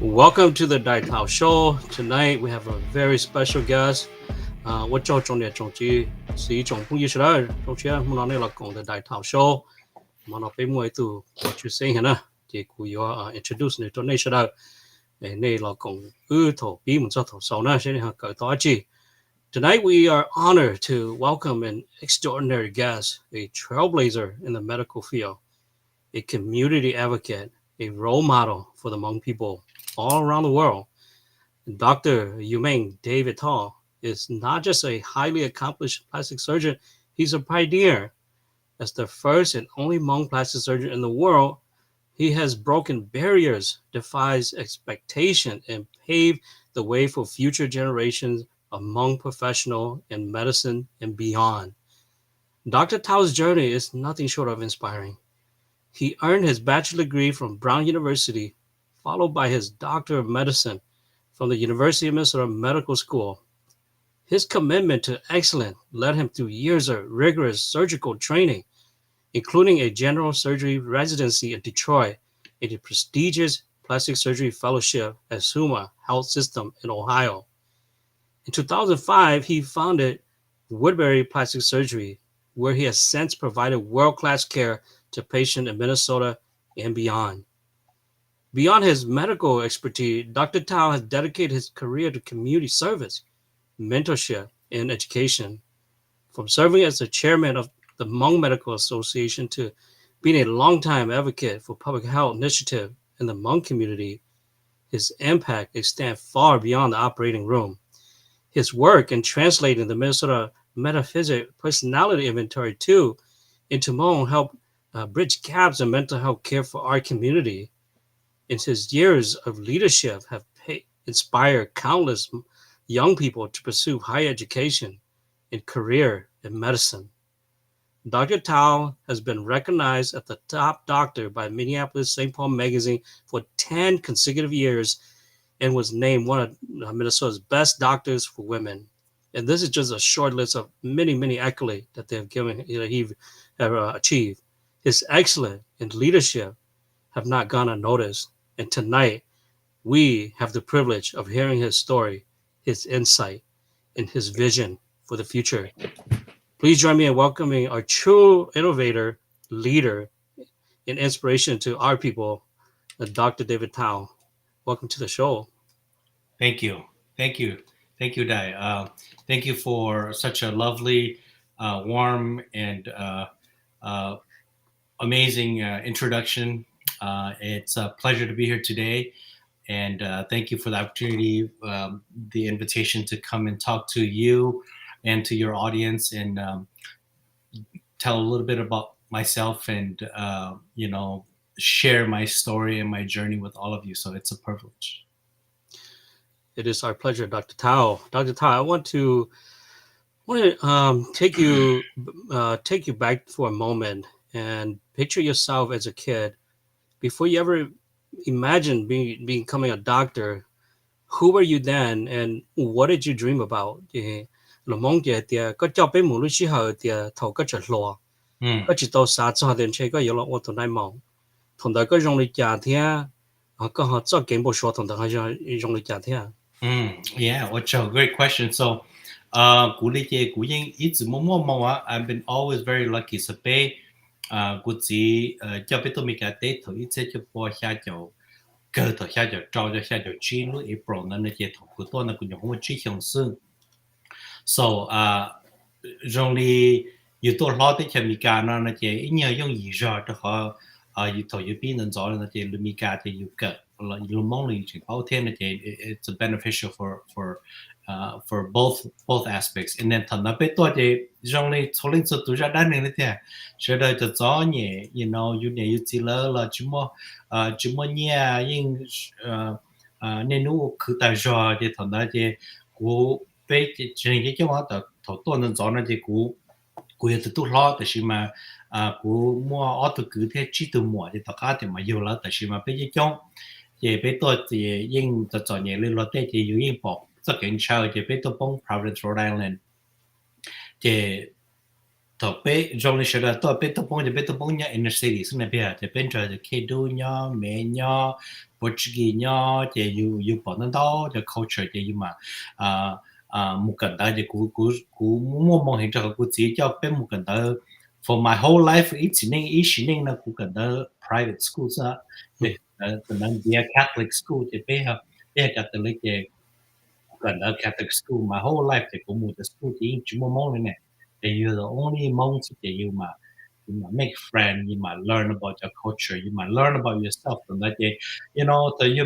Welcome to the David Thao Show. Tonight we have a very special guest. 我做重点总之是一种不意识的，总之我们拿那个讲的David Thao Show，我们那边我都过去先呢，结果要 introduce 你做那些的，那老公头比我们做头手呢，现在讲到一起。Tonight we are honored to welcome an extraordinary guest, a trailblazer in the medical field, a community advocate, a role model for the Hmong people all around the world. Dr. Umeng David Thao is not just a highly accomplished plastic surgeon, he's a pioneer. As the first and only Hmong plastic surgeon in the world, he has broken barriers, defies expectation, and paved the way for future generations of Hmong professionals in medicine and beyond. Dr. Tao's journey is nothing short of inspiring. He earned his bachelor's degree from Brown University, followed by his Doctor of Medicine from the University of Minnesota Medical School. His commitment to excellence led him through years of rigorous surgical training, including a general surgery residency in Detroit and a prestigious plastic surgery fellowship at Suma Health System in Ohio. In 2005, he founded Woodbury Plastic Surgery, where he has since provided world-class care to patients in Minnesota and beyond. Beyond his medical expertise, Dr. Thao has dedicated his career to community service, mentorship, and education. From serving as the chairman of the Hmong Medical Association to being a longtime advocate for public health initiatives in the Hmong community, his impact extends far beyond the operating room. His work in translating the Minnesota Metaphysic Personality Inventory 2 into Hmong helped bridge gaps in mental health care for our community. And his years of leadership have inspired countless young people to pursue higher education and career in medicine. Dr. Thao has been recognized as the top doctor by Minneapolis St. Paul magazine for 10 consecutive years and was named one of Minnesota's best doctors for women. And this is just a short list of many, many accolades that they have given, he have achieved. His excellence in leadership have not gone unnoticed. And tonight, we have the privilege of hearing his story, his insight, and his vision for the future. Please join me in welcoming our true innovator, leader, and inspiration to our people, Dr. David Thao. Welcome to the show. Thank you. Thank you. Thank you, Dai. Thank you for such a lovely, warm, and uh, amazing introduction. It's a pleasure to be here today. And thank you for the opportunity, the invitation to come and talk to you and to your audience and tell a little bit about myself and, share my story and my journey with all of you. So it's a privilege. It is our pleasure, Dr. Thao. Dr. Thao, I want to take you back for a moment and picture yourself as a kid before you ever imagined becoming a doctor. Who were you then, and what did you dream about? Là mong địa địa có cho bé mù lúc xí hờ địa thầu có trở lúa, có Mm. chỉ tàu xa cho đến chơi có yếu là ô tô này mong, thằng đó có dùng lịch trả thia, có họ cho game bộ số thằng đó họ dùng lịch trả thia. Yeah, what's a great question. So, cú lý chế cú yên ít chỉ mua mua mua I've been always very lucky. So, bé cú chỉ cho bé tôi mình cái tết thôi ít cho bỏ xa cho cơ thôi xa cho trâu cho xa cho chi lúc April nên chế thôi cú tôi là cú dùng không chi hiệu sinh. So, trong đi yếu tố lo tới cho mình cái nó chế ít nhiều dùng gì rồi cho họ yếu tố yếu bí nên rõ là chế lúc mình cái chế yếu cơ. It's a beneficial for both aspects. And then thằng nó biết tôi thì trong này số linh số tụ ra đa nên thế, sẽ đợi cho gió nhẹ, you chỉ là chỉ mua nhẹ nhưng nên nó cứ tại do thì thằng nó thì cú biết chỉ cái mà thầu tôi nên gió nó thì cú từ tu lo thì mà cú mua ở từ cứ thế chỉ từ mua thì tất cả thì mà nhiều là thì mà bây giờ trong thì bây tôi thì yên cho cho nhẹ lên lo tết thì yêu yên bỏ rất kiện sau thì bây tôi bông Providence Rhode Island thì 特别中的学的特别特别特别特别呢，inner cities 那边这边这开都呢、美呢、Portuguese 呢，这有不能到这 culture 这有嘛啊木根的这古摸很这个古自己叫被木根的 for my whole life 一年呢古根的 private schools 啊，嗯这可能 be a Catholic school 这边哈，这 Catholic 这。gần Catholic school my whole life thì cũng một cái school chỉ chỉ một môn này nè thì you're the only monk that you might make friend you might learn about your culture you might learn about yourself and that you know the you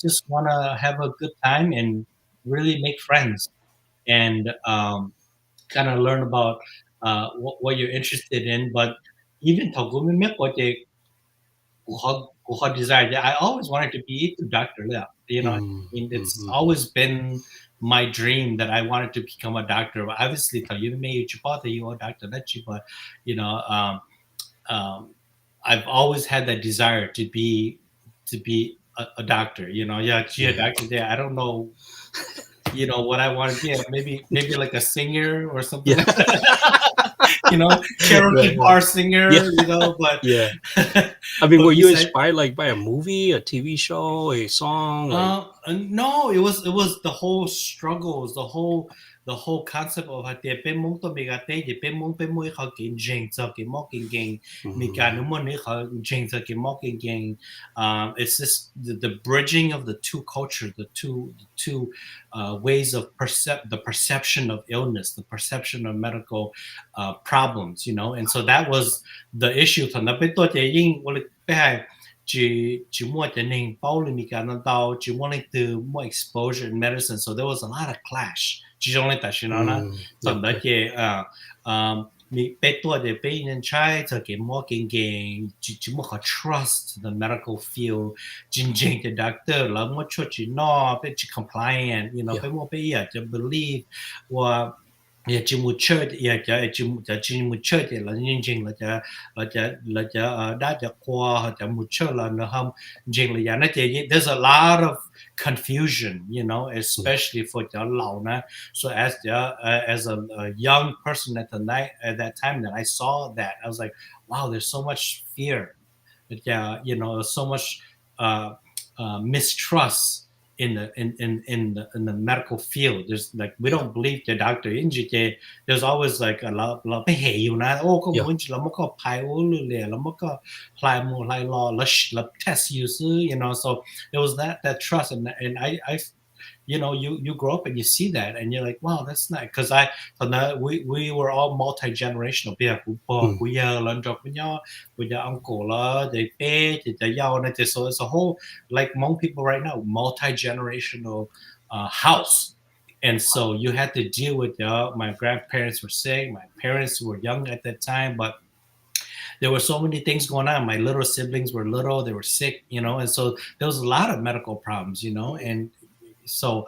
just want to have a good time and really make friends and kind of learn about what you're interested in but even though cũng biết có thể who desire. I always wanted to be a doctor. Yeah, you know, I mean, it's always been my dream that I wanted to become a doctor. Obviously, you may you a doctor, but you know, um, I've always had that desire to be a doctor. You know, yeah, gee, a yeah doctor. There, I don't know. You know what I want to be? Maybe like a singer or something yeah like that. You know, right, karaoke right. bar singer. Yeah, You know, but yeah. I mean, were but you besides inspired like by a movie, a TV show, a song? Like, No, it was the whole struggles, the whole concept of 係點樣都未嘅，啲邊冇邊冇佢見證就見冇見證，未間冇你佢證就見冇見證。It's just the bridging of the two culture, the two ways of the perception of illness, the perception of medical problems, you know. And so that was the issue. 同埋俾多謝英我哋係住住more exposure in medicine, so there was a lot of clash. okay.始終咧，但係你俾多謝俾人猜就幾more勁勁，住more trust the medical field, 真正嘅 doctor 啦，冇出去攞，俾住 compliant, you know, Yeah, 俾冇俾人就 believe 話。church church là nhân trình là đã qua hoặc là một church là không trình là giá nó chỉ there's a lot of confusion you know yeah, especially for the lão na so as a young person at that time that I saw that I was like wow there's so much fear yeah you know so much uh, mistrust in the medical field. There's like we yeah, don't believe the doctor in GK. There's always like a lot of hey you know oh có yeah. muốn chỉ là một cái bài ô lừa lừa là một cái lại một lại là test you see you know so there was that trust and I you know you grow up and you see that and you're like wow that's nice because we were all multi-generational bây giờ Mm, của giờ lần trước với nhau uncle là they pay they nhau này so it's a whole like Hmong people right now multi-generational house and so you had to deal with my grandparents were sick my parents were young at that time but there were so many things going on. My little siblings were little, they were sick, you know, and so there was a lot of medical problems, you know, and so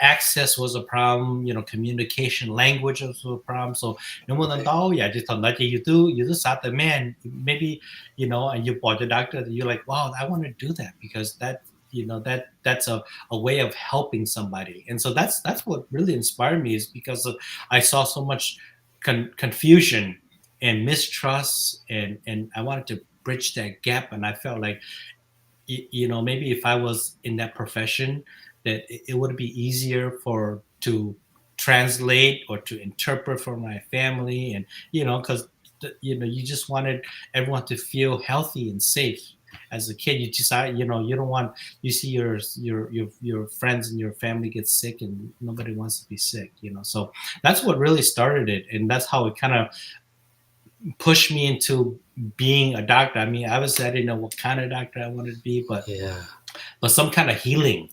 access was a problem, you know, communication, language was a problem. So no more than okay. oh yeah, just that you do start the man, maybe, you know, and you bought the doctor, you're like, wow, I want to do that because that you know that's a way of helping somebody and so that's what really inspired me is because I saw so much confusion and mistrust and I wanted to bridge that gap and I felt like you know maybe if I was in that profession that it would be easier for to translate or to interpret for my family and you know because you know you just wanted everyone to feel healthy and safe as a kid you decide you know you don't want you see your friends and your family get sick and nobody wants to be sick you know so that's what really started it and that's how it kind of pushed me into being a doctor. I mean, obviously, I didn't know what kind of doctor I wanted to be, Yeah, but some kind of yeah. healing.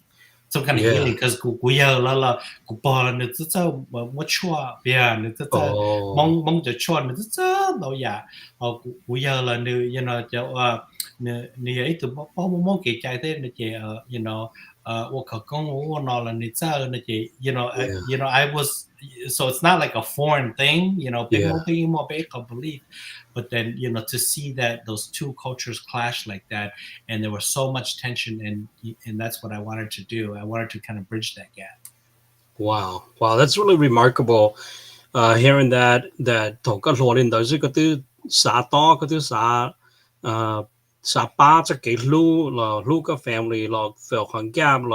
Because kuya la la kupa ne tsa mo chua bia ne tsa Oh, mong de chua ne tsa lo ya kuya la ne you know ne ấy từ mong kể chạy thế ne chị you know 我考公我拿了你这呢chị you know yeah, you know I was so it's not like a foreign thing you know yeah. people more believe but then you know to see that those two cultures clash like that and there was so much tension and that's what I wanted to do I wanted to kind of bridge that gap Wow, wow. That's really remarkable hearing that thổ các lúa lên tới cái thứ xã to cái thứ xã xã ba chắc cái lu là lu cái family là phải hoàn cảnh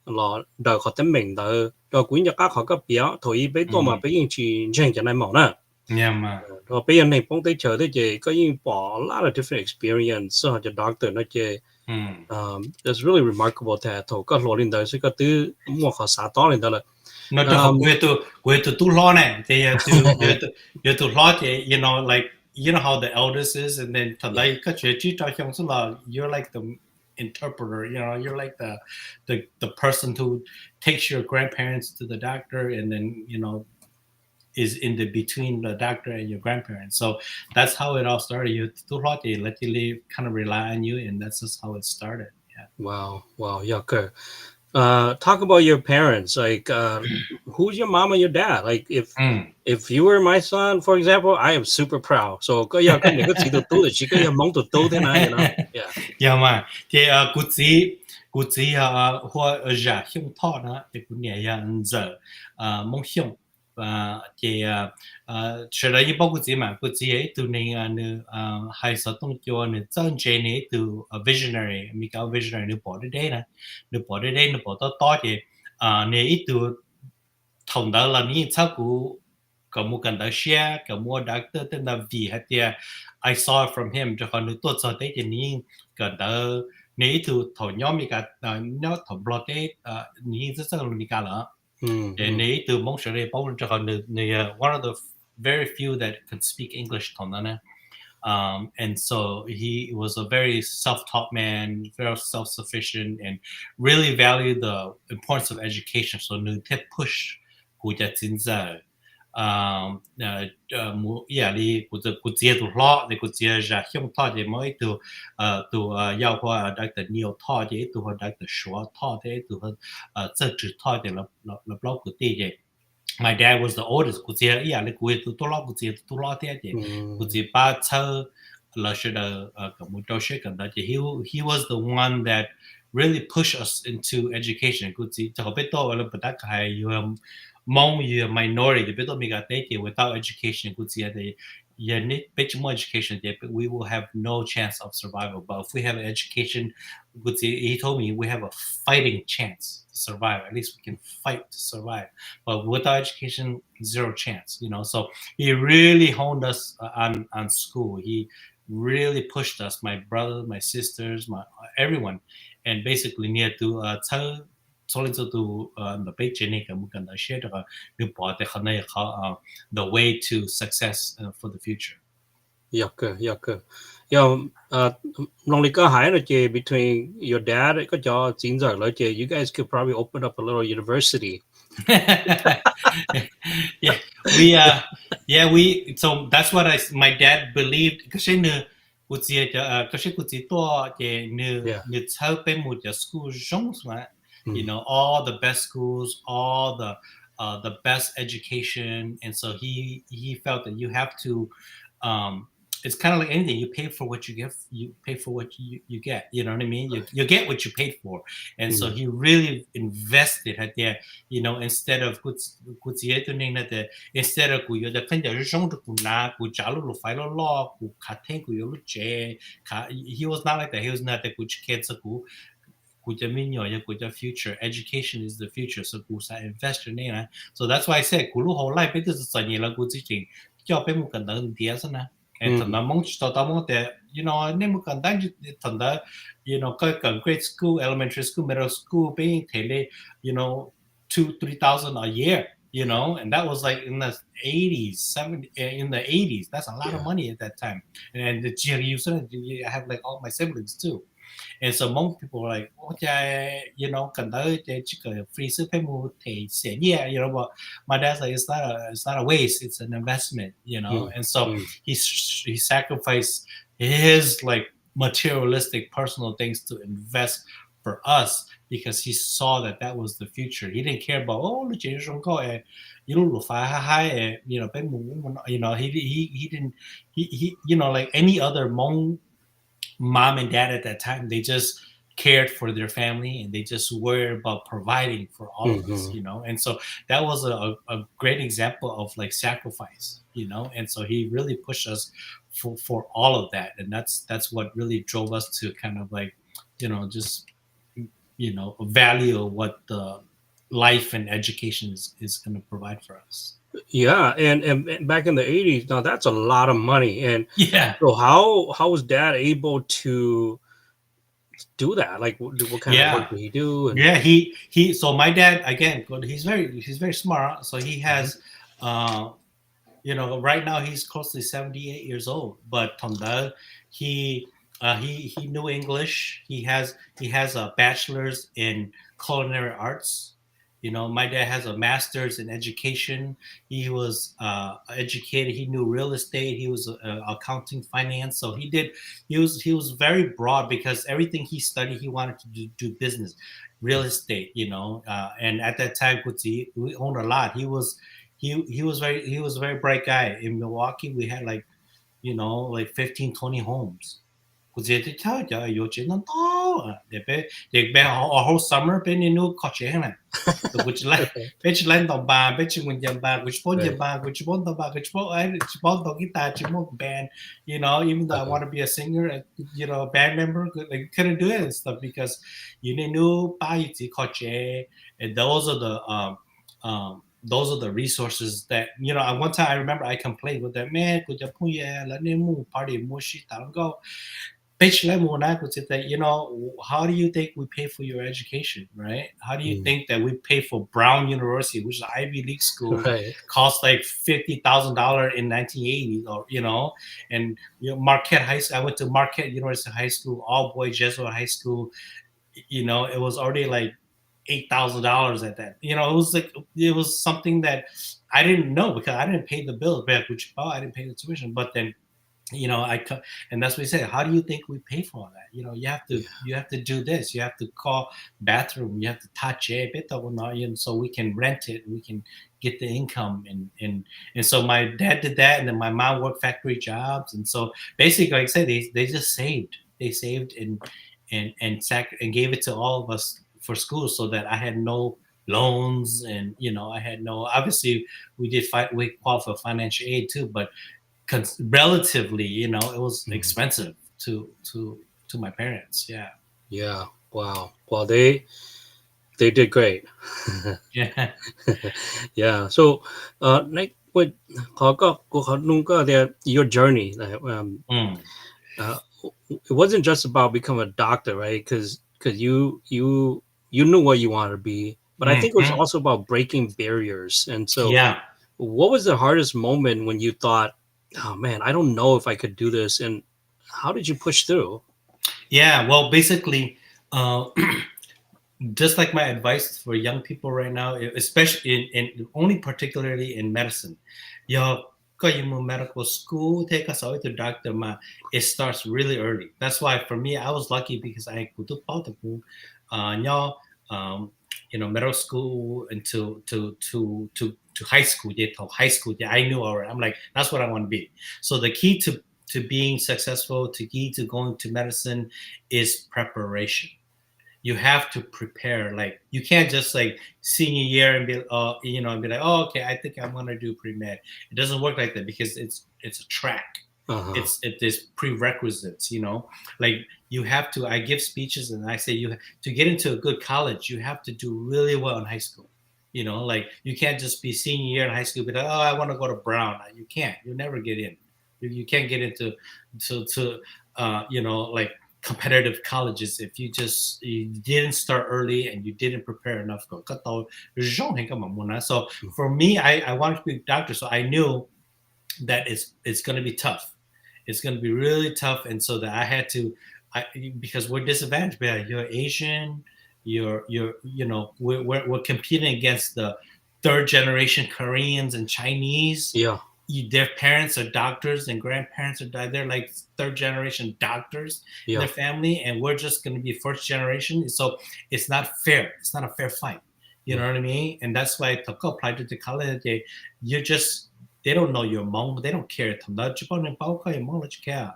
là đời họ tính mình đời rồi cũng như các họ cái biểu thôi bây tôi mà bây giờ chỉ chẳng cái này mỏng nè Yeah, man. rồi bây giờ này phong tới chờ tới gì có những bỏ lot of different experience so cho doctor nó chơi it's really remarkable that thổ các lúa lên tới cái thứ mua họ xã to lên tới là No, to học quê to tu lo này thì to lo thì like how the eldest is, and then thằng yeah đây các chuyện chỉ cho xong số là you're like the interpreter, you're like the person who takes your grandparents to the doctor, and then is in the between the doctor and your grandparents. So that's how it all started. You tu lo thì literally kind of rely on you, and that's just how it started. Yeah. wow yeah okay. Talk about your parents. Like, who's your mom and your dad? Like, if you were my son, for example, I am super proud. So, có giờ có những cái gì tụt tụt chỉ có giờ mong tụt tụt thế này, you know? Yeah. Yeah, mà thì cụ chỉ hoa giả không thọ đó thì cũng nhẹ nhàng giờ mong không và thì trở lại như bao cụ chỉ mà cụ chỉ ấy từ này nữ hay sở tung cho nữ chân chế này từ visionary mình cáo visionary nữ bỏ đi đây nè nữ bỏ đi đây nữ bỏ to to thì này ít từ thông đó là ní sao cụ có một cần đó share có một doctor tên là vì hết tiệt I saw it from him cho con nữ tốt sau đấy thì ní cần đó ní từ thầu nhóm mình cả nó thầu blood đấy ní rất là ní cả là để ní từ mong sợ đây bao cho con nữ one of the very few that could speak English thông đó nè. And so he was a very self-taught man, very self-sufficient, and really valued the importance of education. So nữ tiếp push của gia chính giờ đi của chia tụ lo để của chia ra không thọ thì mới từ giao qua đại từ nhiều thọ thì từ đại từ số thọ thì từ chất chữ thọ thì là bao của tỷ vậy. My dad was the oldest của chia like của lo của chia lo thế thì của chia ba thơ là sẽ là cái một đầu sẽ cần đó thì he was the one that really pushed us into education. Của chia cho biết tôi là bắt đầu hay Hmong you minority the bit me got they without education could see the you need bit more education but we will have no chance of survival. But if we have an education, good see he told me we have a fighting chance to survive. At least we can fight to survive. But without education, zero chance. So he really honed us on school. He really pushed us, my brother, my sisters, my everyone, and basically near to tell solid to the page cái một cái share được bỏ để khả năng the way to success for the future. Yeah. Long lý có hải là chị between your dad có cho chín giờ là chị you guys could probably open up a little university. So that's what my dad believed. Kasi kuti to ke ne chao pe mu ja school jong ma. All the best schools, all the best education, and so he felt that you have to it's kind of like anything. You pay for what you get. You pay for what you get. You know what I mean? You get what you paid for. And so he really invested at there. Instead of instead of you the kind of he was not like that. He was not the kids future. Education is the future. So invest in it. So that's why I said whole life it is and thằng đó mong cho tao mong để nếu mà cần đánh thằng đó cái cần grade school, elementary school, middle school being thể 2,000-3,000 a year, and that was like in the 80s, 70s, in the 80s. That's a lot of money at that time. And the I have like all my siblings too. And so most people were like, okay, cần tới chỉ cần free sức phải mua thì sẽ but my dad's like, it's not a waste, it's an investment, and so he sacrificed his like materialistic personal things to invest for us because he saw that was the future. He didn't care about he didn't he like any other Hmong mom and dad at that time, they just cared for their family, and they just worried about providing for all of us, Hmm. and so that was a great example of like sacrifice, and so he really pushed us for all of that, and that's what really drove us to kind of like just value what the life and education is going to provide for us. Yeah, and back in the 80s, now that's a lot of money. And Yeah. so how was dad able to do that? Like what kind of work Yeah. did he do? And Yeah, he so my dad, again, he's very smart, so he Mhm. has uh right now he's close to 78 years old, but Tondal, he he knew English. He has a bachelor's in culinary arts. My dad has a master's in education. He was educated. He knew real estate. He was accounting, finance. So he was very broad, because everything he studied, he wanted to do business, real estate. And at that time, we owned a lot. He was a very bright guy. In Milwaukee, we had like 15, 20 homes. Because they tell you, you're they a whole summer been in new coaching. Which like which land on bar, which when you bar, which one you Right. bar, which one the bar, which one the guitar, which one band. Even though I Uh-huh. want to be a singer, band member, like couldn't do it and stuff, because you knew bar you coaching, and those are the resources that At one time, I remember I complained with that man. Could you put let me move party more shit? I don't go. Pitch level that, how do you think we pay for your education, right? How do you Mm. think that we pay for Brown University, which is an Ivy League school, Right. cost like $50,000 in 1980s, or and Marquette High School. I went to Marquette University High School, all boy Jesuit high school. It was already like $8,000 at that. It was something that I didn't know, because I didn't pay the bill back, which I didn't pay the tuition, but then and that's what we say. How do you think we pay for all that? Yeah. You have to do this. You have to call bathroom. You have to touch it, so we can rent it. We can get the income, and so my dad did that, and then my mom worked factory jobs, and so basically, like I said, they just saved. They saved and gave it to all of us for school, so that I had no loans, and I had no. Obviously, we qualified for financial aid too, but relatively, it was Mhm. expensive to my parents. Yeah. Yeah. Wow. Well, they did great. Yeah. Yeah. So, like what เขาก็their your journey. Mm. Uh, it wasn't just about becoming a doctor, right? Because you knew what you wanted to be, but I think it was Hmm. also about breaking barriers. And so, Yeah. what was the hardest moment when you thought, "Oh man, I don't know if I could do this," and how did you push through? Yeah. Well, basically, uh, just like my advice for young people right now, especially in only particularly in medicine, yo, go you move medical school, take us out to doctor ma. It starts really early. That's why for me, I was lucky, because I could do y'all, um, middle school until to high school. Yeah, to high school. Yeah, I knew already. I'm like, that's what I want to be. So the key to being successful, to key to going to medicine, is preparation. You have to prepare. Like, you can't just like senior year and be like, oh, okay, I think I'm gonna do pre-med. It doesn't work like that, because it's a track. Uh huh. It is prerequisites. Like, you have to. I give speeches, and I say, to get into a good college, you have to do really well in high school. Like, you can't just be senior year in high school, be like, oh, I want to go to Brown. You can't. You'll never get in. You can't get into to like competitive colleges if you didn't start early, and you didn't prepare enough. So for me, I wanted to be a doctor, so I knew that it's going to be tough. It's going to be really tough, and so that I had to, because we're disadvantaged. You're Asian, we're competing against the third generation Koreans and Chinese. Yeah. Their parents are doctors, and grandparents are died. They're like third generation doctors in their Yeah. family, and we're just going to be first generation. So it's not fair. It's not a fair fight. You know Mm. what I mean? And that's why to apply to the college, you just they don't know you're Hmong. They don't care.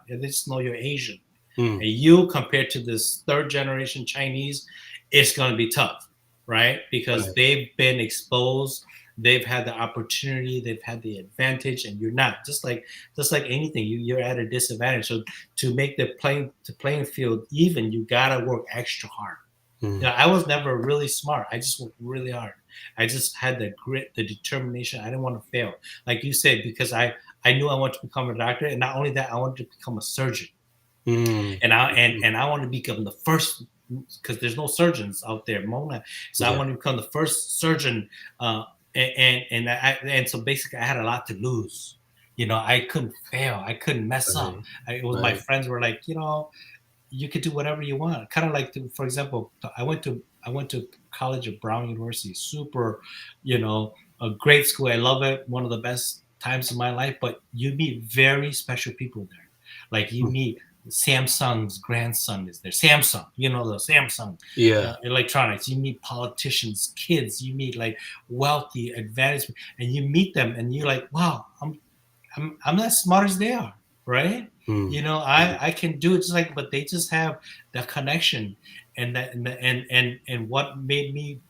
They just know you're Asian. Mm. And you compared to this third generation Chinese, it's going to be tough, right? Because Right. they've been exposed, they've had the opportunity, they've had the advantage, and you're not. Just like anything, you're at a disadvantage. So to make the playing field even, you gotta work extra hard. Mm. I was never really smart. I just worked really hard. I just had the grit, the determination. I didn't want to fail, like you said, because I knew I wanted to become a doctor, and not only that, I wanted to become a surgeon, Mm. and I wanted to become the first, because there's no surgeons out there, Mona. So I Yeah. wanted to become the first surgeon, and so basically I had a lot to lose. I couldn't fail. I couldn't mess up. Right. It was my Right. friends were like, you could do whatever you want. Kind of like, for example, I went to college at Brown University, super, a great school. I love it. One of the best times of my life. But you meet very special people there. Like you Mm. meet Samsung's grandson is there. Samsung, the Samsung Yeah. electronics. You meet politicians, kids. You meet like wealthy, advanced, and you meet them, and you're like, wow, I'm not as smart as they are, right? Mm. Mm. I can do it just like, but they just have the connection, and what made me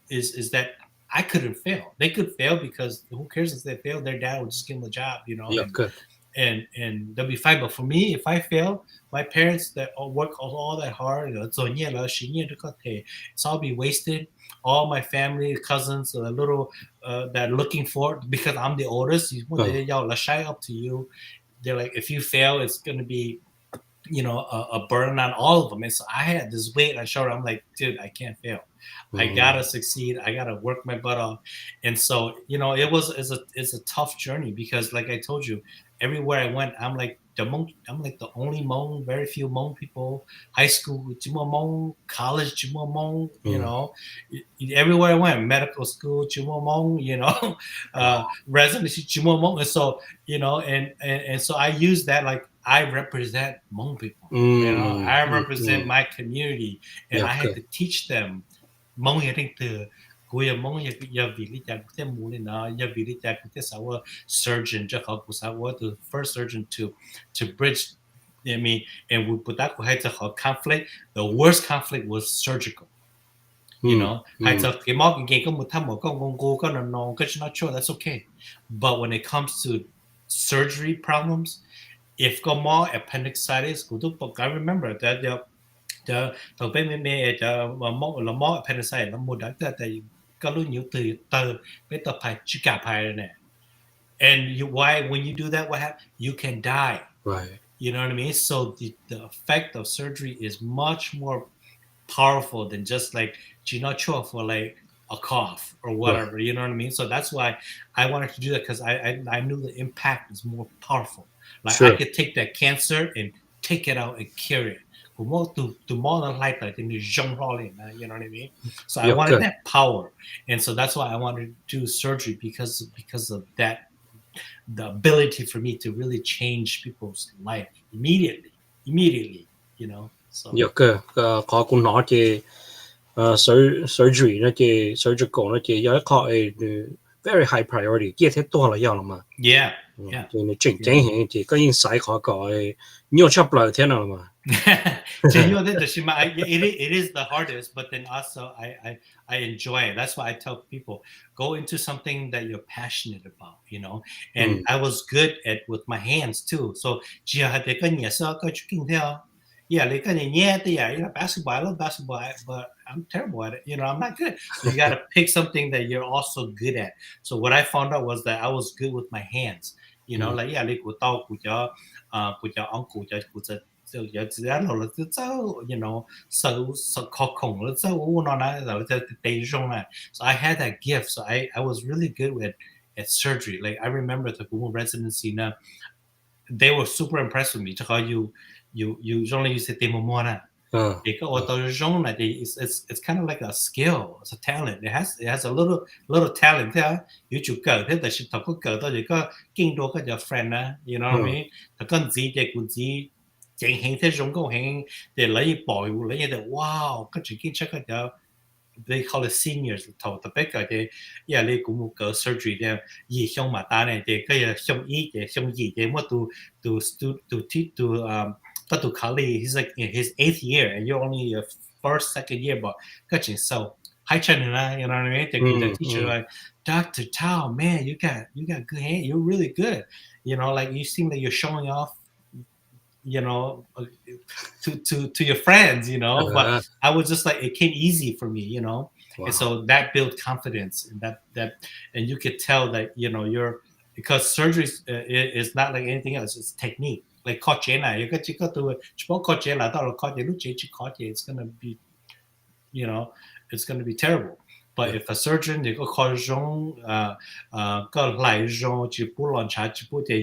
is that I couldn't fail. They could fail because who cares if they fail? Their dad would just give them a job, Yeah. Good. and they'll be fine. But for me, if I fail, my parents that work all that hard, 做孽了，10年这个 it's all be wasted. All my family, cousins, little that are looking for, because I'm the oldest. Uh, Let's shy up to you. They're like, if you fail, it's gonna be a burden on all of them. And so I had this weight on my shoulder. I'm like, dude, I can't fail. I mm. gotta succeed. I gotta work my butt off. And so it's a tough journey, because like I told you, everywhere I went, I'm like the only Hmong, very few Hmong people. High school, Jimo Hmong, college, Jimo Hmong. Mm. Everywhere I went, medical school, Jimo Hmong. Wow. Residency, Jimo Hmong. And so and so I use that, like, I represent Hmong people. Mm. I Mm. represent Mm. my community, and Yeah. I had Good. to teach them Hmong tiếng từ. Cô yêu Hmong giờ vì lý giải cái mù này nó giờ vì lý giải cái sao surgeon cho họ của sao the first surgeon to bridge. I mean, and we put that had to conflict. The worst conflict was surgical. Mm. Hay Mm. to cái móc cái có một thăm một con cô có nó cái not sure, that's okay. But when it comes to surgery problems, if có more appendicitis, I remember that the bên mẹ là more appendicitis là một đặc tại có lúc nhiều từ từ bên tập phải chỉ cả phải này. And when you do that, what happens? You can die. Right. You know what I mean? So the effect of surgery is much more powerful than just like chinocho for like a cough or Right. whatever. You know what I mean? So that's why I wanted to do that, because I knew the impact is more powerful. Like I Sure. could take that cancer and take it out and cure it. To more than like in the you know what I mean? So I Yeah. wanted Good. that power, and so that's why I wanted to do surgery, because of that, the ability for me to really change people's life immediately. So Yeah. Good. Có cũng nói cái surgery 那个 surgical 那个有一個very high priority，嘢睇多啦要啦嘛。yeah, 嗯， yeah. 就你整形嘅，嗰啲使嗰個你要出不來天啦嘛。It is the hardest, but then also I enjoy it. That's why I tell people, go into something that you're passionate about, and 嗯 I was good at with my hands too. So yeah, basketball. I love basketball, but I'm terrible at it. I'm not good. So you got to pick something that you're also good at. So what I found out was that I was good with my hands. Like, yeah, like with with your uncle, with so giờ chỉ là nó là so khó khăn là so nó là tây trong này. So I had that gift, so I was really good at surgery. Like I remember the Google residency now, they were super impressed with me. Cho you only use it more na. 嗯 It's kind of like a skill, it's a talent. It has a little talent there. You chủ cờ thế tại sao có cờ tôi chỉ có kinh đô có friend á, you know what I 嗯 mean? Thật con gì để cũng gì chẳng hình thế giống câu hình để lấy bồi lấy như thế wow cái chuyện kinh chắc cái they call it seniors thầu tập cái thì yeah lấy cũng một cờ surgery để gì xong mà ta này thì cái xong ý để xong gì để mà tu but to Kali, he's like in his 8th year, and you're only your first, second year. But gotcha. So hi, Chen, you know what I mean? The teacher like, Dr. Tao, man, you got good hand. You're really good. You know, like you seem like you're showing off. You know, to your friends. You know, but Uh, I was just like it came easy for me. You know, and wow. so that built confidence, and and you could tell that you're because surgery is not like anything else. It's technique. Like ข้อเจ็บนะเฉพาะข้อเจ็บเราต้องเราข้อเจ็บรู้เจ็บข้อเจ็บ it's gonna be you know it's gonna be terrible. But Yeah. if a surgeon they go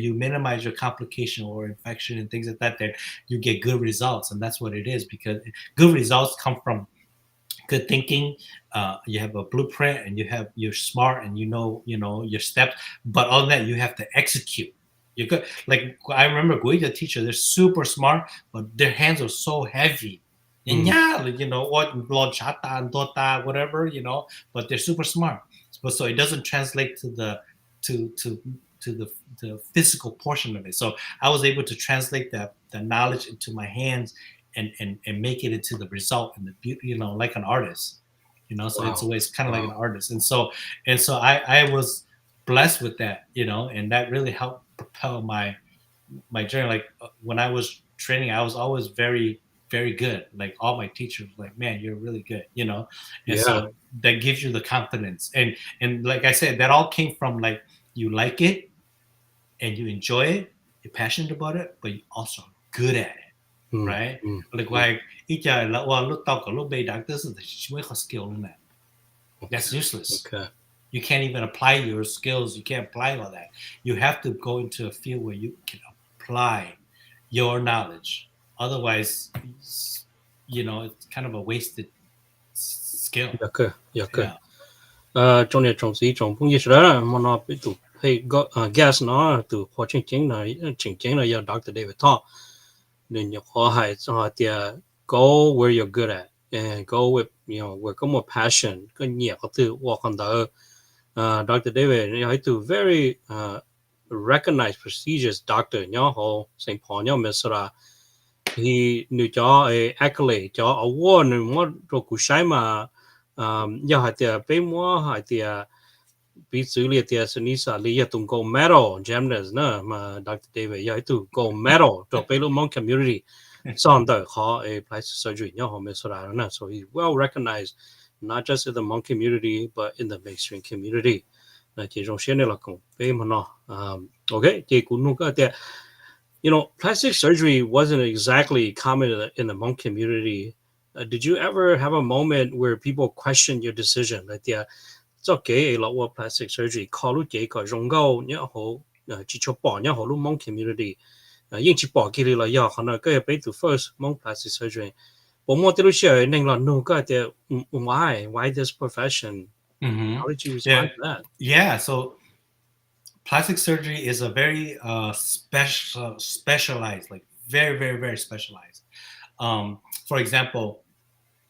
you minimize your complication or infection and things like that, then you get good results, and that's what it is because good results come from good thinking. You have a blueprint, and you're smart, and you know your steps. But on that, you have to execute. You could like I remember going to a teacher. They're super smart, but their hands are so heavy. And Mm. yeah, like, what lonchata and dota, whatever, but they're super smart. So it doesn't translate to to to the physical portion of it. So I was able to translate the knowledge into my hands and make it into the result and the beauty, like an artist. So it's Wow. always kind of like Wow. an artist. And so I was blessed with that, and that really helped propel my journey. Like when I was training, I was always very, very good. Like all my teachers were like, man, you're really good, and Yeah. so that gives you the confidence. And like I said, that all came from like you like it and you enjoy it, you're passionate about it, but you're also good at it, Mm. right? Mm. Like Mm. why lúc tao có lúc bay doctor is the skill in that. That's Okay. useless. Okay. You can't even apply your skills. You can't apply all that. You have to go into a field where you can apply your knowledge. Otherwise, it's kind of a wasted skill. Okay. Okay. Yeah. Trong này trong sĩ trong phong nhiệt đó mà nó bị tụ hay gas nó từ hóa chính chính là do Dr. David Thao nên nhiều khó hay cho thì go where you're good at and go with where có một passion có nhiều có từ work on the Dr. David hay từ very recognized prestigious doctor nhớ hồ Saint Paul nhớ Minnesota he knew cho accolade cho award nên mà rồi cũng sai mà giờ hay thì bên mua hay thì ví dụ như thì Sunisa lý tung gold medal gymnast nè mà Dr. David giờ tu gold medal cho bên lúc Hmong community xong đời họ plastic surgery nhớ họ mới số đó nè so he well recognized not just in the Hmong community but in the mainstream community là chỉ trong này là cũng bên mà nó okay thì cũng nung cái plastic surgery wasn't exactly common in the Hmong community. Did you ever have a moment where people questioned your decision? Like, it's okay, a lot of plastic surgery. Call it a rong go, chỉ cho bỏ nhá, hồ lúc Hmong community. Nhưng chỉ bỏ kia là ya, họ nói cái bé từ first Hmong plastic surgery. But more to share, nên là no, cái why this profession? Mm-hmm. How did you Yeah. respond to that? Yeah. So plastic surgery is a very specialized, like very, very, very specialized. For example,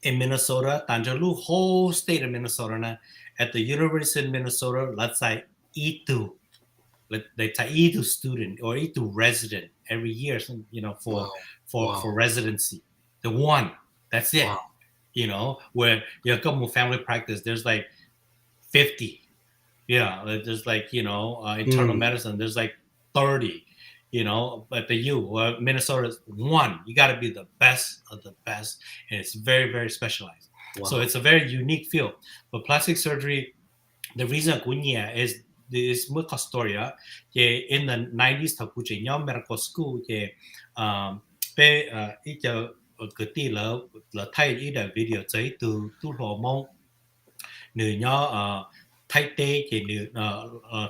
in Minnesota, Tanjalu, whole state of Minnesota, at the University of Minnesota, let's say E2, they take E2 student or E2 resident every year, Wow, for wow, residency. The one, that's it. wow. Where you come family practice, there's like 50. Yeah, there's like internal medicine. There's like 30. But Minnesota is one. You got to be the best of the best, and it's very, very specialized. So Wow. it's a very unique field. But plastic surgery, the reason Gunya is this Mukastoria, in the 90s, Takuche, young medical school, cái tỷ là thay ý đại video giấy từ tu lò mông nữ nhỏ thay tê thì nữ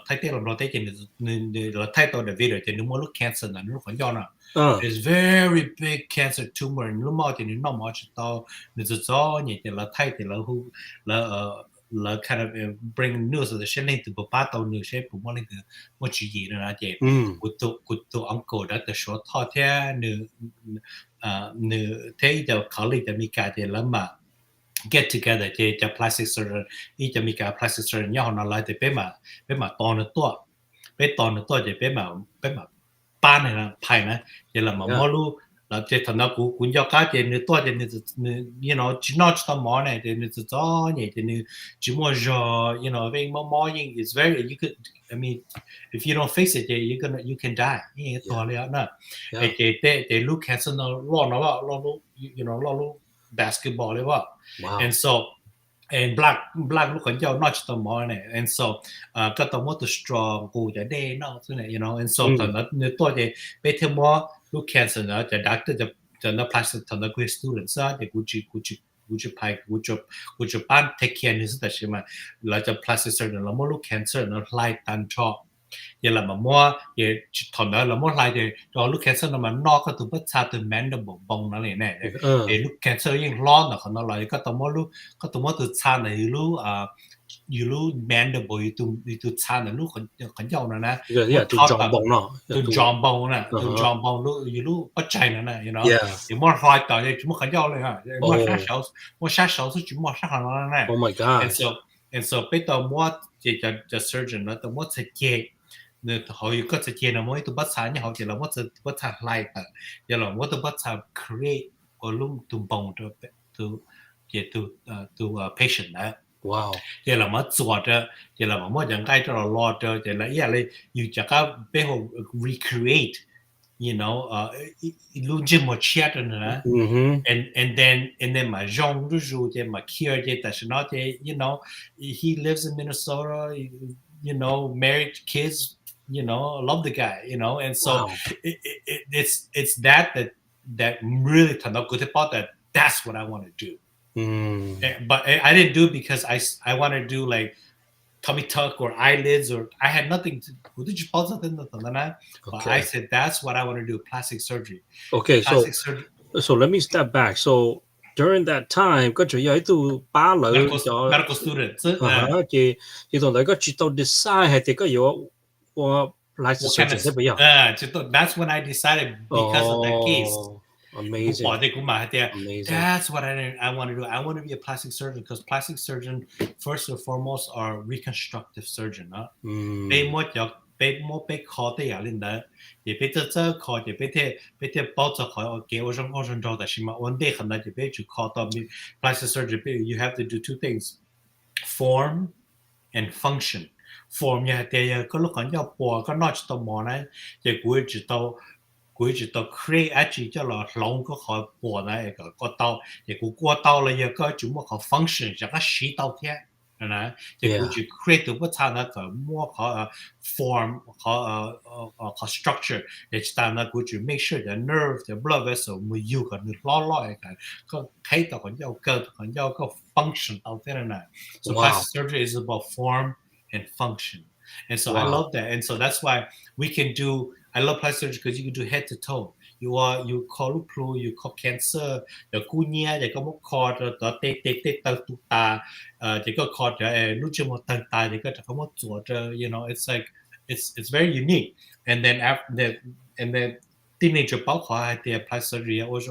thay tê làm lo tê thì nữ là thay tàu đại video thì nữ mua lúc cancer là nữ còn do nào it's very big cancer tumor nữ mua thì nữ nó mua chỉ tao nữ chỉ cho nhỉ thì là thay thì là kind of bring news of the shit lên từ bapa tàu nữ sẽ phụ mua lên từ mua chuyện gì nữa chị của tụ uncle đã từ số thọ thế nữ nữ thế giờ考虑的米家的人嘛 get together จะ plastic surgeon อีจะมีการ plastic surgeon ย่อหน้า来的ไปมาตอนตัวไปตอนตัวจะไปมาป้านนะภายนะจะละมา Yeah. มอลู là chế thằng nó cũng cho cá chế nữa to chế nữa you know chỉ nói cho mỏ này chế nữa cho nhỉ chế nữa chỉ mua giờ you know về mỏ nhưng it's very you could I mean if you don't fix it you can die yeah toเลยนะไอ้chế look cancer nó lo you know lo basketball เลยว่า wow and so and black look on your notch the morning and so got the more strong go the day no you know and so the to the better more look cancer the doctor the plastic the students the good pai good ban take care นี่สุดใช่ไหมเราจะ plastic surgeon เราไม่ look cancer เราไล่ตันชอบgiờ là mà mua giờ thằng đó là mua lại thì đó lúc cancer nó mà nó có tụi bất sa tụi mandible bông nó này này để lúc cancer ยังร้อนเนาะเขาเราก็ต้องมาลูกก็ต้องมาตụi sa nàyลูกอยู่ลูก mandible อยู่ตụi sa nàyลูกเขาเจ้านะyeah tụi jong bong nó tụi jong bông nè tụi jong bôngลูกอยู่ลูกปัจจัยนั่นนะ you know อยู่มั่วลอยต่อเลยจุ่มเขาเจ้าเลยฮะมั่ว杀手是จุ่มมั่ว杀เขานั่นแหละ oh my god and so ไปต่อมั่วจะ surgeon แล้วต่อมั่วจะเกเนี่ยเขาอยู่ก็จะเจนเอาไว้ตัวบัตรสารเนี่ยเขาจะเราว่าจะบัตรไล่แต่อย่าเราว่าตัวบัตรสาร create ก็ลุ่มตุ่มปองตัว patient นะ wow อย่าเรามาจวดอย่าเรามาอย่างใกล้ตัวเรารออย่าเราอย่าเลยอยู่จากก็ไปเขา recreate you know ลุ่มจิมมาเชียร์นะ and then มาจงรู้จะมา cure จะแต่ฉันจะ you know he lives in Minnesota you know married kids you know love the guy you know and so wow. it's that really turned out good about that that's what I want to do but I didn't do it because I want to do like tummy tuck or eyelids or I had nothing to but I said that's what I want to do plastic surgery okay so let me step back so during that time có chủ yếu từ ba lỡ cho medical students thì tụi nó có chỉ tao decide hay thì có yếu plastic surgery thế bây giờ that's when I decided because of that case amazing that's what I want to do I want to be a plastic surgeon because plastic surgeon first and foremost are reconstructive surgeon 被摸被考的呀，领导也被这考也被包着考给我上招的是吗？one day 很难就被去考到 plastic surgery you have to do two things form and function form 呀对呀，个lúc còn要播个 notch 到毛呢，也估计到 create 一句叫了龙个好播呢一个刀，也过刀了一个就么好 function 像个洗刀天。นะจะกูจะ create ตัววัฒนธรรมมั่วเขา form เขา structure แต่ตามนั้นกูจะ make sure the nerve the blood vessel มันอยู่กันล้อกันก็ให้ต่อคนเจ้าเกิดคนเจ้าก็ function เอาเท่านั้น so plastic surgery is about form and function and so I love that and so that's why we can do I love plastic surgery because you can do head to toe you call flu you call cancer เดี๋ยวกูเนี่ยเดี๋ยวก็มุกคอเดี๋ยวเตะตุตาเดี๋ยวก็คอเดี๋ยวรู้จักหมดตาเดี๋ยวก็จะเขามาตรวจyou know it's like it's very unique and then after that and then teenager 包括还得 plastic surgery 我说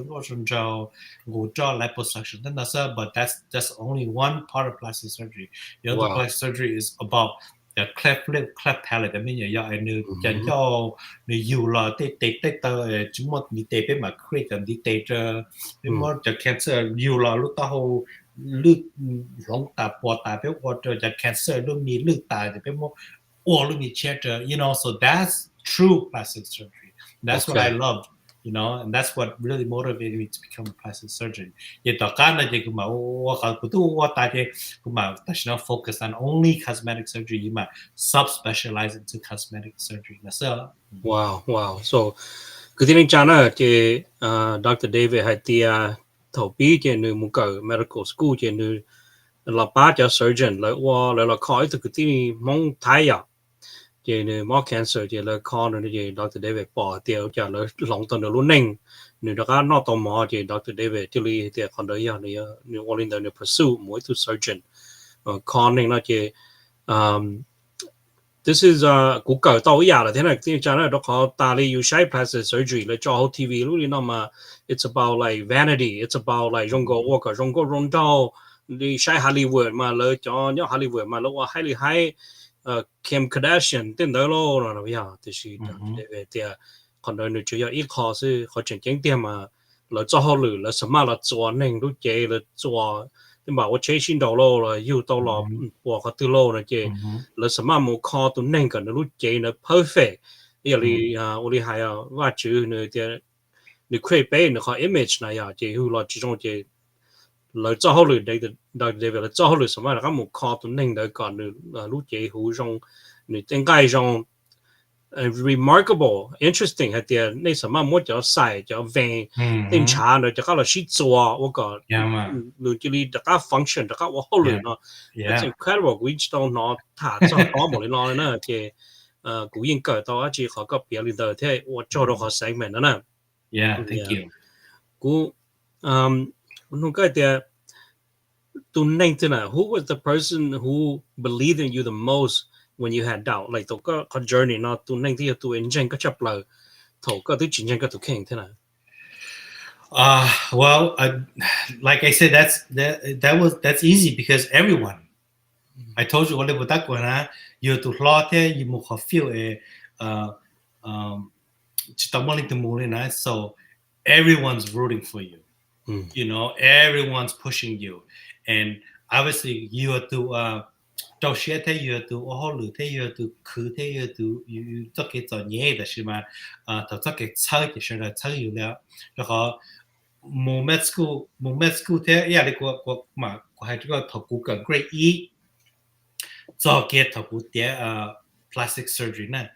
叫 liposuction 但是 but that's only one part of plastic surgery the other plastic surgery is about the cleft lip cleft palate แต่ไม่ใช่ยาไอ้เนี่ยจะย่อเนี่ยอยู่ละเตจุดหมดมีเตเป็นมา create กันที่เตจะเป็นหมดจะ cancer อยู่ละลูกตาหูลูกหลงตาปวดตาเป็นปวดจะ cancer ลูกมีลูกตาจะเป็นหมดอ้วลูกมีเชื้อ you know so that's true plastic surgery that's what I love you know and that's what really motivated me to become a plastic surgeon อย่างต่อการนะจะกูมาว่าเขากูตัวว่าตายที่กูมาแต่ฉัน focus on only cosmetic surgery ยิ่งมา subspecialize into cosmetic surgery นะเสือ wow so คือที่นี่จานะที่Dr. David ให้ที่ถอปีที่นึงมุกเกิด medical school ที่นึงเราป้าจะ surgeon แล้วว่าเราขอให้คือที่นี่มองไทยอ่ะที่นึง more cancer ที่เราขอนึงที่ Dr. David ปอเดียวจะเราหลงตัวเราหนึ่งนึงแล้วก็นอกตัวหมอที่ Dr. David ที่เราที่คนเดียวเนี่ยนึงวันนี้เรา pursue มวยตัว surgeon ขอนึงแล้วที่this is กูเกิดตัวอย่างละที่นั่นที่จานะเราขอตาลีอยู่ใช้ plastic surgery เลยจอ TV รู้นี่น้องมา it's about like vanity it's about like รงก็ว่าก็รงก็รงเจ้านี่ใช้ Hollywood มาเลยจอเนี่ย Hollywood มาแล้วว่าให้Kim Kardashian เต้นได้แล้วนะพี่ฮะที่สิเดี๋ยวคนเดิน主要一考是เขาเจ๋งๆเดียมา了做好了了什么了做能都接了做，对吧？我最新到了了，又到了我和对了了接了什么没考都能个那都接了 perfect，也里啊我里还要挖掘那点，你可以背那个 image 那样接有了这种接。了做好了，你了做好了什么？那个没考都能的讲的，路接好种，你应该种remarkable interesting 係啲你什麼冇叫晒叫 van 定查呢？就講了去做，我講你這裡大家 function 大家我好亂咯，it's incredible。we don't know 他做多冇你攞呢嘅古應該到一次學個別嚟到睇我做到個 segment 啦。Yeah, thank you. 古我個啲。To Nathan, who was the person who believed in you the most when you had doubt? Like, to個 journey 咯，to Nathan to enjoy 個執流，頭個都轉轉個to king 聽啊。Well, like I said, that's easy because everyone. I told you, whatever that one, you to lot you must feel a so everyone's rooting for you. You know, everyone's pushing you, and obviously you have to. 到时他又都好路，他又都去，他又都有这个做嘢的是嘛？到这个炒就是了，炒有了，然后冇咩 school 他呀，你我嘛，我系这个读古个 grade E，做嘅读古啲plastic surgery 呢，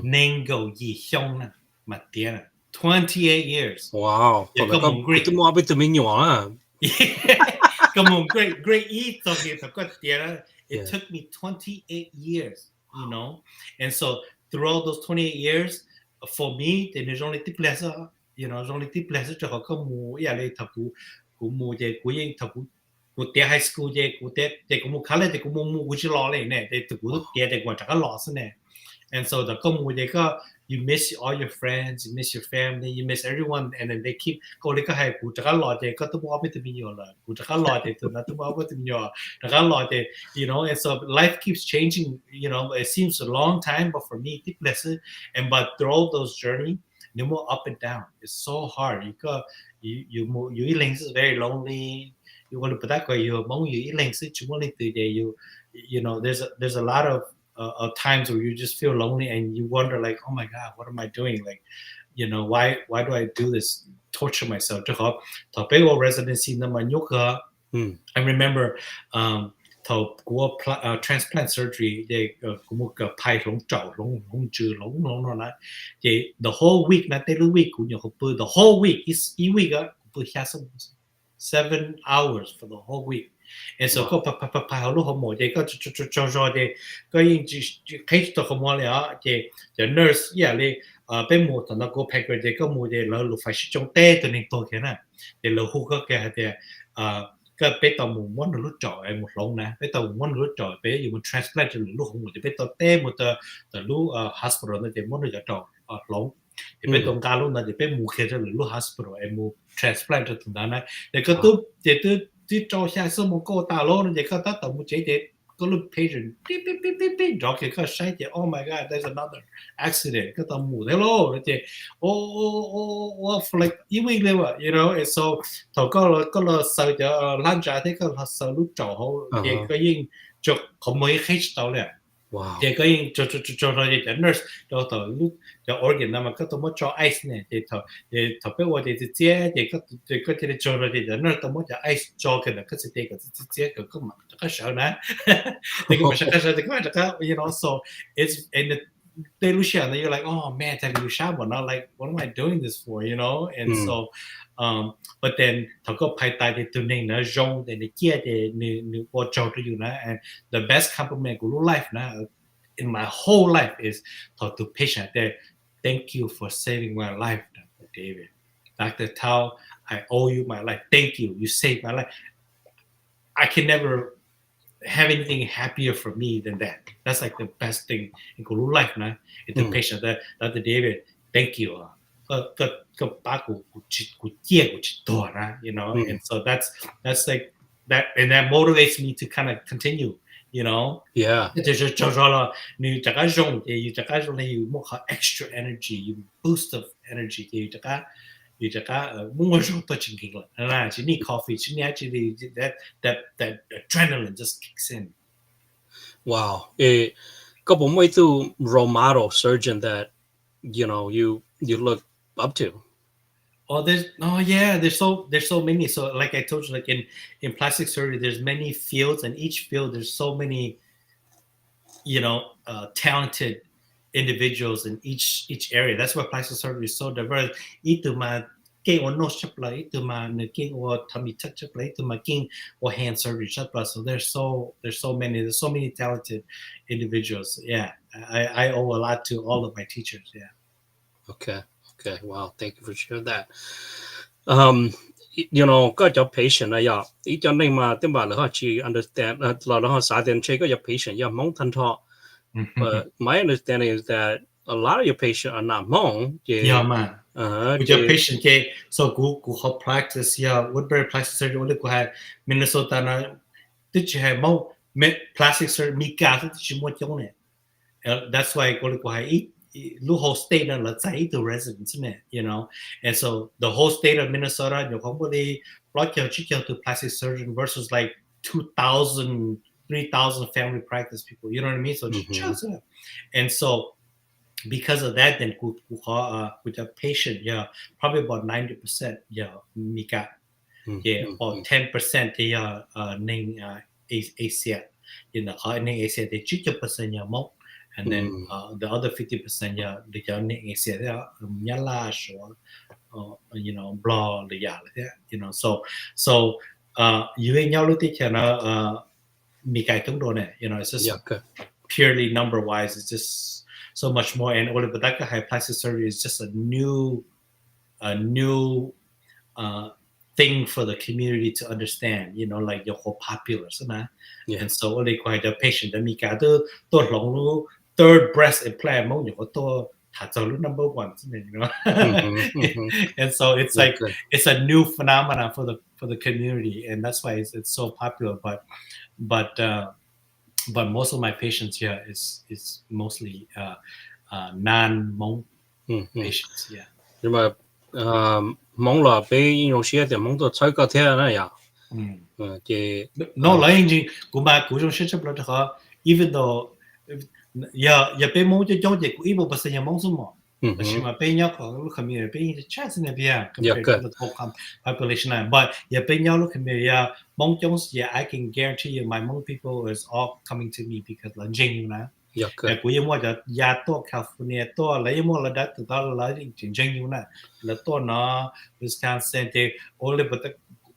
能够以向呢，嘛啲啦，28 years。哇，一個蒙 grade，都冇俾對面用啊。個蒙 grade E 做嘅讀個啲啦。It took me 28 years, you know, and so throughout those 28 years, for me, there's only two places, you know, there's only two places to học có mù, yeah, lấy thằng cú mù để cú yên thằng cú để high school để cú mù khá là để cú mù chỉ lo này nè, để cú để quan trọng cái lo nè, and so the có mù để có you miss all your friends, you miss your family, you miss everyone, and then they keep go like hay cú chắc lo để có tụi bao biết tụi nhiều là cú chắc lo để tụi nó tụi bao biết tụi nhiều chắc lo để you know, and so life keeps changing, you know, it seems a long time, but for me, deep lesson, and but throughout those journey, no more up and down. It's so hard. You got you is very lonely. You want to put that way. You among you links you want to you know there's a lot of times where you just feel lonely and you wonder like, oh my god, what am I doing? Like, you know, why do I do this? Torture myself. Residency I remember transplant surgery the whole week the whole week is week 7 hours for the whole week. And so ก็พาลูกเขาหมดเจก็จอเจก็ยิ่งให้ตัวเขาหมดแล้วเจ nurse อย่าเลยเป็นหมดตอนนั้นก็แพ็กเจก็หมดเจแล้วลูกไฟชิจงเต้ตัวนึงตัวแค่นั้นเจแล้วคู่ก็แกเจก็ไปต่อหมู่ม้วนหรือลูกจ่อไอ้หมดลงนะไปต่อหมู่ม้วนหรือลูกจ่อไปอยู่บน transplant หรือลูกของหมดจะไปต่อเต้หมดแต่ลูกhospital นั่นเจม้วนหรือจ่อลงจะไปตรงกลางลูกนั่นจะไปหมู่เคสหรือลูก hospital ไอ้หมู่ transplant ตรงนั้นนะแต่ก็ตุ๊บเจตุ๊บที่จอชาสมองก็ตาโลนั่นเจก็ตัดต่อหมู่เจเจก็ลูก patient ปิ๊บจอเจก็ใช้เจ oh my god there's another accident ก็ต่อหมู่ได้โลนั่นเจโอ้ for like ยิ่งเลยว่ะ you know and so เขาก็เราเสิร์ชร้านจ่าที่ก็เราเสิร์ชลูกจ่อเขาเจก็ยิ่งจบเขาไม่ให้ต่อเลยเจก็ยิ่งจเราเจ nurse ต่อลูกจะ organ นะมันก็ต้องมาจ่อ ice เนี่ยเจถ้าไปว่าเจเจก็จะจ่อเราเจ nurse ต้องมาจ่อ ice จ่อกันนะก็จะเจก็มาก็เช้านะเจก็ไม่ใช่ก็เช้าเจก็จะ you know so it's and they lose and you're like oh man tell you shot but not like what am I doing this for you know and so but then เขาก็ภายใต้ตัวนึงนะจงแต่ในเกียร์ในพอจอตัวอยู่นะ and the best compliment กูรู้ life นะ in my whole life is talk to patient that thank you for saving my life Dr. David Dr. Thao I owe you my life thank you you saved my life I can never have anything happier for me than that that's like the best thing in กูรู้ life นะ in the patient that Dr. David thank youก็ป้ากูเจี๊ยกูจิตตัวนะ you know and so that's like that and that motivates me to kind of continue you know 就是了你这个用的有这个用的有more extra energy 有 boost of energy 有这个你这个我说都进去了，那今天 coffee，今天actually that adrenaline just kicks in. Wow. A couple more to role model surgeon that you look up to. There's so many. So like I told you, like in plastic surgery, there's many fields, and each field there's so many talented individuals in each area. That's why plastic surgery is so diverse. Itu mà kinh or nose chấp lại, itu mà nửa kinh or tummy tuck chấp lại, itu mà kinh or hand surgery chấp lại. So there's so many talented individuals. Yeah, I owe a lot to all of my teachers. Yeah. Okay. Okay. Wow. Thank you for sharing that. Got your patient. Yeah. Each your name, she understand. Got your patient. Yeah. Mountain talk. But my understanding is that a lot of your patients are not Hmong. Yeah, man. With your They, patient ke so go help practice Woodbury plastic surgery only go have Minnesota na did you have more plastic surgery mi ka did you want you that's why go have eat the whole state and let's say the residents and so the whole state of Minnesota you probably block your to plastic surgeon versus like 2,000 3,000 family practice people, you know what I mean? So Mhm. just and so because of that, then with a patient, probably about 90%, Mika, about Mhm. 10%, Ning Asia, Ning Asia, they 50%, Mo, and then Mhm. the other 50%, the Ning Asia, Nyalash or, blah, so, you ain't y'all look at Mika Tungdone, it's Yeah. just Okay. purely number wise, it's just so much more. And Olibadaka high plastic surgery is just a new thing for the community to understand, like your whole populace. Yeah. And so only quite a patient that Mika third breast implant among your number one, Mhm. Mhm. and so it's Yeah. like Good. it's a new phenomenon for the community, and that's why it's so popular. But most of my patients here is mostly non-Hmong Mhm. patients. Yeah. Nhưng mà mong là bé nhiều xe thì mong tôi thấy có thế này à. Mm. Thì No, lại như cũng mà cũng trong 실습 là họ even though ya bé mong cho trong cái cũng một phần ya mong số mà. Là chỉ mà bé nhau có lúc mình bé như chance này bia yeah, compared to good. the whole population này. But ya bé nhau lúc mình ya mong trong I can guarantee you my Hmong people is all coming to me because là chính you Yeah, ya good. cũng như mà ya to California to lấy mà là đã từ đó là chính you là to nó Wisconsin thì only but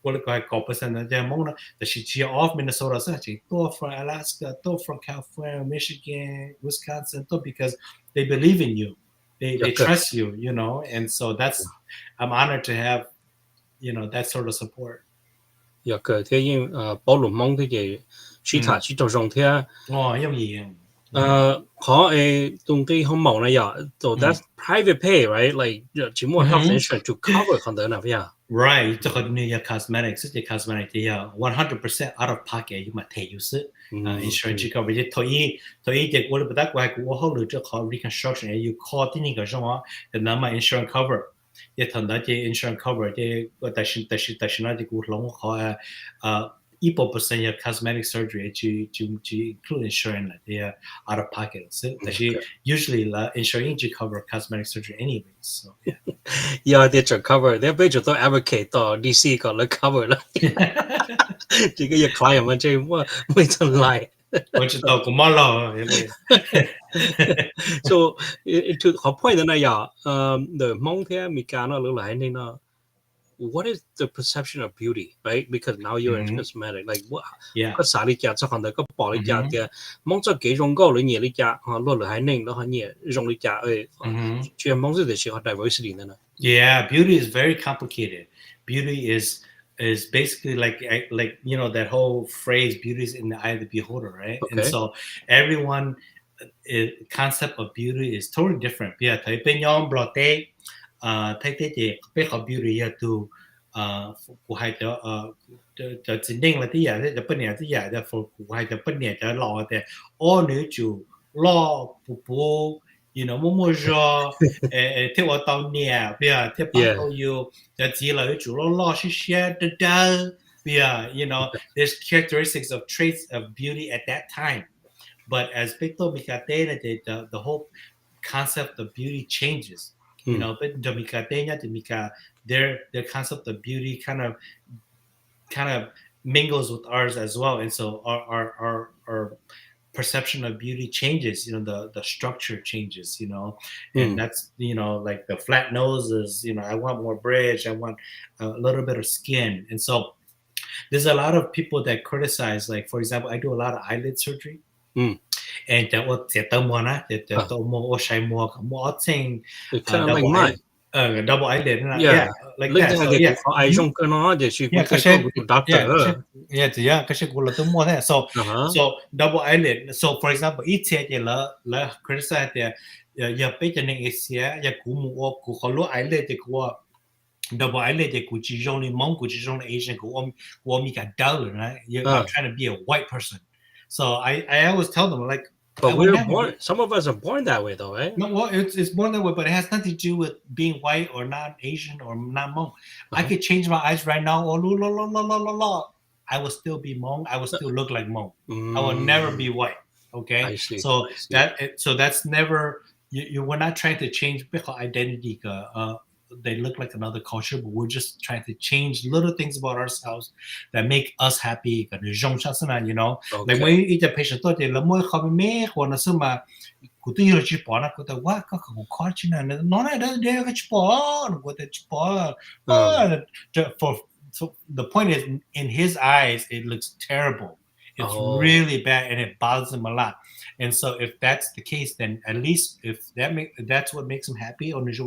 what like 9% there Mona that she off Minnesota actually to from Alaska, to from California, Michigan, Wisconsin, to because they believe in you. Yeah, They good. trust you, and so I'm honored to have, that sort of support. Yeah, good. Thế nhưng bảo lục mong thế gì suy thả suy trồng trồng thế Oh, yeah. khó tung cái không mong này à. So Mm. that's private pay, right? Like chỉ mua health Mm-hmm. insurance to cover không được nào yeah. Right, to your cosmetics, your cosmetic, 100% out of pocket, you might pay you insurance coverage. Thôi thì我不大怪，我后来这考 reconstruction，you call 的那个什么，那么 insurance cover，也谈到这 insurance cover 这个，但是那这个龙考1% your cosmetic surgery to include insurance 的 out of pocket，但是 usually la insurance to cover cosmetic surgery anyways, so yeah. Yeah, they should cover. They bây giờ tôi advocate 到 DC 個嚟 cover 啦。這個要 client 們這冇真來。我知道，咁咯，So to her point 那呀the Hmong here 咪講啦，嚟嚟呢what is the perception of beauty, right? Because now you're in cosmetic. Like what? yeah. 個啥嚟講，即係可能個玻璃講 Mhm. 嘅，望咗幾種高嚟嘢嚟講，嚇落嚟係寧，落係嘢用嚟講，全望咗就係個 diversity 呢。Yeah, beauty is very complicated. Beauty is basically like that whole phrase beauty is in the eye of the beholder, right? And Okay. so everyone concept of beauty is totally different. Yeah, thấy bên nhau blotte thấy thế thì biết học beauty ya tu của hai cho chính định là tí ya thế cho bên nhà tí ya của hai cho bên nhà cho lò thì ô nữ chủ lo bù bù you know, more jaw, take what down near, yeah, take back Yeah. you, that zilla, you law, she shared the dull, yeah, you know, there's characteristics of traits of beauty at that time. But as Victor Micatena did, the whole concept of beauty changes. You Mm. know, but the Micatena, the Mica, their concept of beauty kind of mingles with ours as well, and so our perception of beauty changes. You know, the structure changes. You know, and Mm. that's, you know, like the flat noses. You know, I want more bridge. I want a little bit of skin, and so there's a lot of people that criticize. Like, for example, I do a lot of eyelid surgery. Mm. And that was the one that Uh, the more shy more more thing it's kind of like double eye mine. double eyelid yeah, Yeah. like Lúc that. đó So cái yeah. cũng có ai trong cái nó để chị cũng Yeah, thấy có một cái yeah, doctor. yeah, kasi gula to more that. So Uh-huh. so double eyelid. So for example, each year la criticize the ya pe chen ning Asia ya ku mu o ku kholo eyelid de ku double eyelid de ku chi jong ni mong ku chi jong Asian ku mi ka dal right. I'm Uh, trying to be a white person. So I always tell them, like, I but would we're never born. be. Some of us are born that way, though, right? No, well, it's more that way, but it has nothing to do with being white or not Asian or not Hmong. I Uh-huh. could change my eyes right now. Oh, la, la, la, la, la, la. I will still be Hmong. I will still look like Hmong. I will never be Mm, white. Okay, I see. so I see. so that's never you. We're not trying to change identity. They look like another culture, but we're just trying to change little things about ourselves that make us happy. You know, like Okay. when you eat a patient, thought they love more me, kutu yo chi po na kuta wa ka ko ko chi na no na da de ka chi po no kuta chi po Um. for so the point is, in his eyes it looks terrible. It's Oh, really bad and it bothers him a lot. And so if that's the case, then at least if that's what makes him happy on the you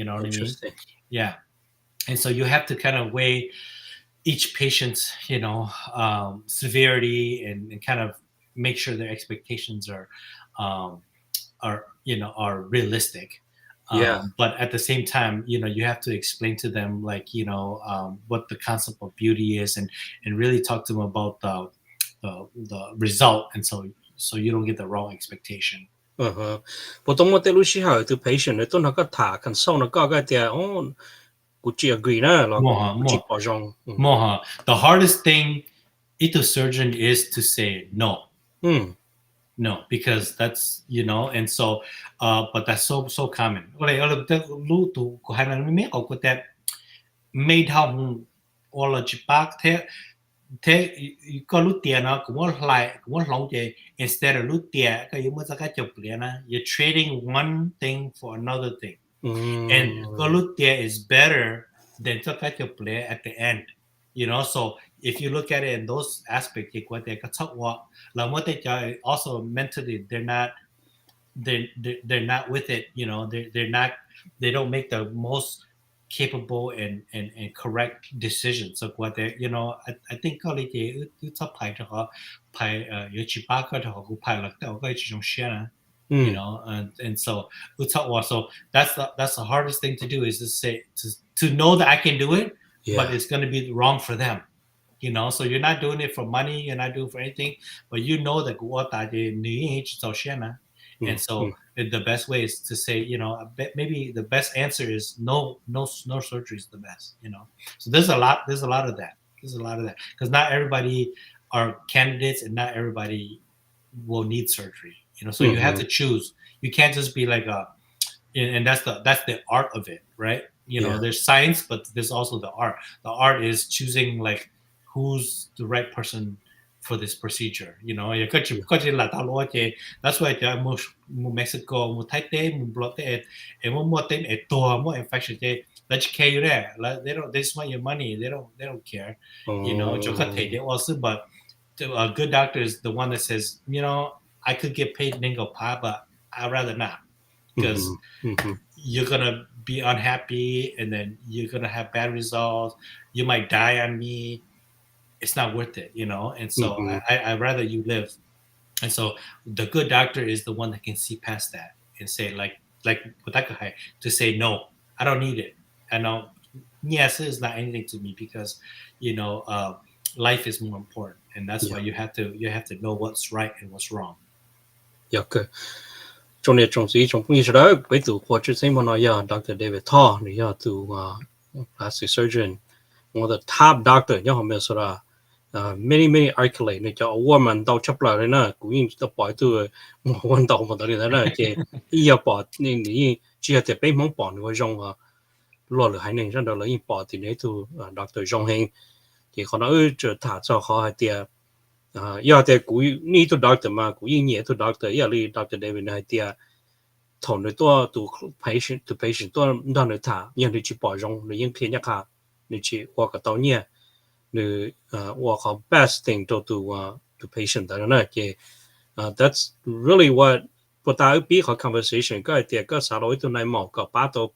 know what I mean? interesting. Yeah. And so you have to kind of weigh each patient's, severity, and kind of make sure their expectations um, are realistic. Yeah. But at the same time, you have to explain to them, like, what the concept of beauty is, and really talk to them about the result, and so you don't get the wrong expectation. Uh-huh. 不懂我哋老師係對 patient 都那個他 consult 那個嘅啲哦，估計 agree 啦，老公 More, 估計 more, 保障。嗯 more. The hardest thing to surgeon is to say no. 嗯 No, because that's, and so, but that's so common. Made how all of Japan thế có lúc tiền nó cũng lòng chơi, instead of lúc tiền cái mới ra cái chụp liền na, you're trading one thing for another thing, and có 嗯 lúc tiền is better than cho cái chụp liền at the end, so if you look at it in those aspects, thì có thể cái thắc what là một cái also mentally they're not with it, they're not, they don't make the most capable and correct decisions. So what they, I think có lý thì ước sắp phải cho họ phải yếu chỉ ba cái họ cũng phải là cái chỉ trong xe này, 嗯 and so so that's the hardest thing to do, is to say to know that I can do it, but yeah it's going to be wrong for them. So you're not doing it for money, you're not doing it for anything, but that what I did, and 嗯 so 嗯 the best way is to say, maybe the best answer is no surgery is the best. So there's a lot of that. There's a lot of that, because not everybody are candidates, and not everybody will need surgery. So you have 嗯 to choose. You can't just be like and that's the art of it, right? yeah There's science, but there's also the art. The art is choosing, like, who's the right person for this procedure. yeah That's why Mexico, and one more thing, more infection. Let's care you there. They just want your money. They don't care. They 哦 also, but a good doctor is the one that says, I could get paid ningo pa, but I'd rather not, 嗯 because 嗯 you're gonna be unhappy, and then you're gonna have bad results. You might die on me. It's not worth it, And so 嗯 I'd rather you live. And so the good doctor is the one that can see past that and say, like to say, no, I don't need it. I know, yes, it is not anything to me, because life is more important, and that's why yeah you have to know what's right and what's wrong. 有个重点重视一种意识到被读或者什么呢？要 Dr. David Thao，你要读plastic surgeon，我的 top doctor，要后面说啦。many accolade 你叫我们到出来的呢，古人都摆到我们到我们那里呢，即伊要摆你只要在北方摆你会用啊，落了还能让到了一摆的那度doctor 用hin，即可能就他做好系啲要在古呢度 doctor 嘛，古人嘢度 doctor，要你 doctor David 系啲同你多读 patient to patient 多让你他，让你去保用，你应偏一下，你去我个到呢。the what called best thing to patient 的呢嘅that's really what 大家比個 conversation 個係個啥路都嚟冇個把到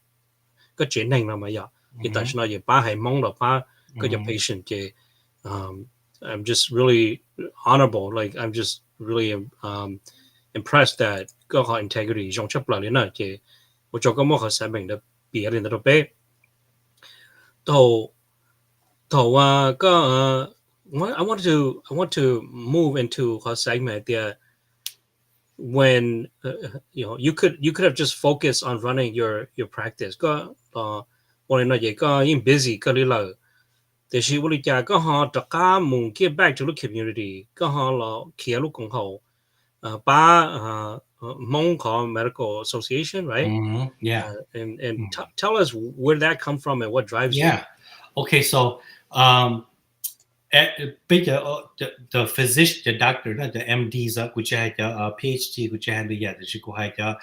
個轉型啦嘛呀，但是呢也把係懵了把個隻 patient 嘅I'm just really honorable like I'm just really impressed that 個個 integrity 用出嚟呢嘅我做個麼個生命的別人都俾到。I want to move into a segment there when you could have just focused on running your practice. Có when nó vậy có in busy có lý lờ. Thì sự lý giải có họ tất cả muốn give back to the community. Có họ là kia lúc cũng hậu. Ba Hmong call Medical Association, right? Yeah. And tell us where that come from and what drives you. Yeah. Okay. So bây giờ the physician, the doctor, the MDs của cha cái PhD của cha bây giờ thì cũng hay cái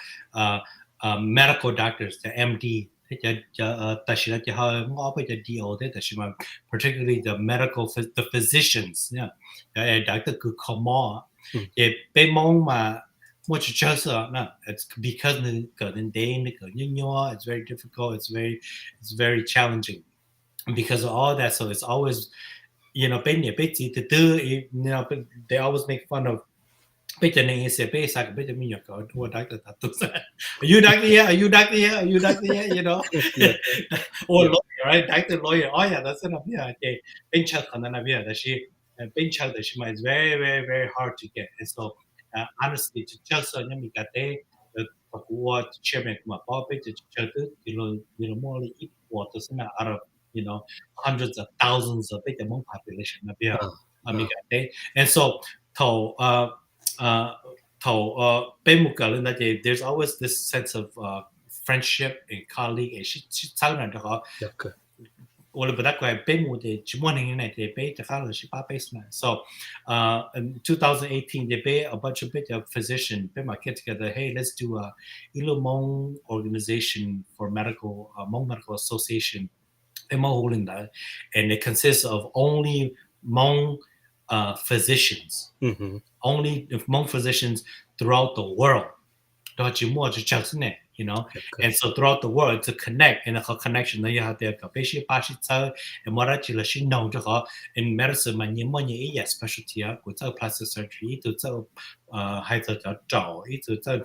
medical doctors, the MD thế cho ta chỉ là cho họ ngõ bây giờ DO thế ta chỉ mà particularly the medical the physicians nha cái doctor cứ không mò thì bên mong mà một chút chơi sợ nè it's because the cái đến day cái nhỏ it's very difficult, it's very challenging because of all that, so it's always bên nhà bên chị từ từ they always make fun of bây giờ này sẽ bây giờ bây giờ mình nhớ có thua đá từ thật sự are you doctor here, are you doctor here, are you doctor here, Yeah. or lawyer, right, doctor lawyer, oh yeah, that's enough, yeah, okay, bên chắc khả năng là bây giờ she bên chắc là she is very very very hard to get, and so honestly to just so mình cái thế của chairman mà bảo bây giờ chắc từ more like equal to some out of hundreds of thousands of big among population na bia amigate, and so to uh to bên một cái là there's always this sense of friendship and colleague and she sao là đó Okay. or but that guy bên một the chỉ muốn hình này thì bên chắc là she ba basement, so in 2018 they pay a bunch of bit of physician bên mà get together, hey, let's do a Hmong organization for medical Hmong medical association holding that, and it consists of only Hmong physicians, only Hmong physicians throughout the world. Okay. And so throughout the world to connect, and a connection that you have there, and what actually she know in medicine, my specialty, with plastic surgery, to tell hay to draw, to tell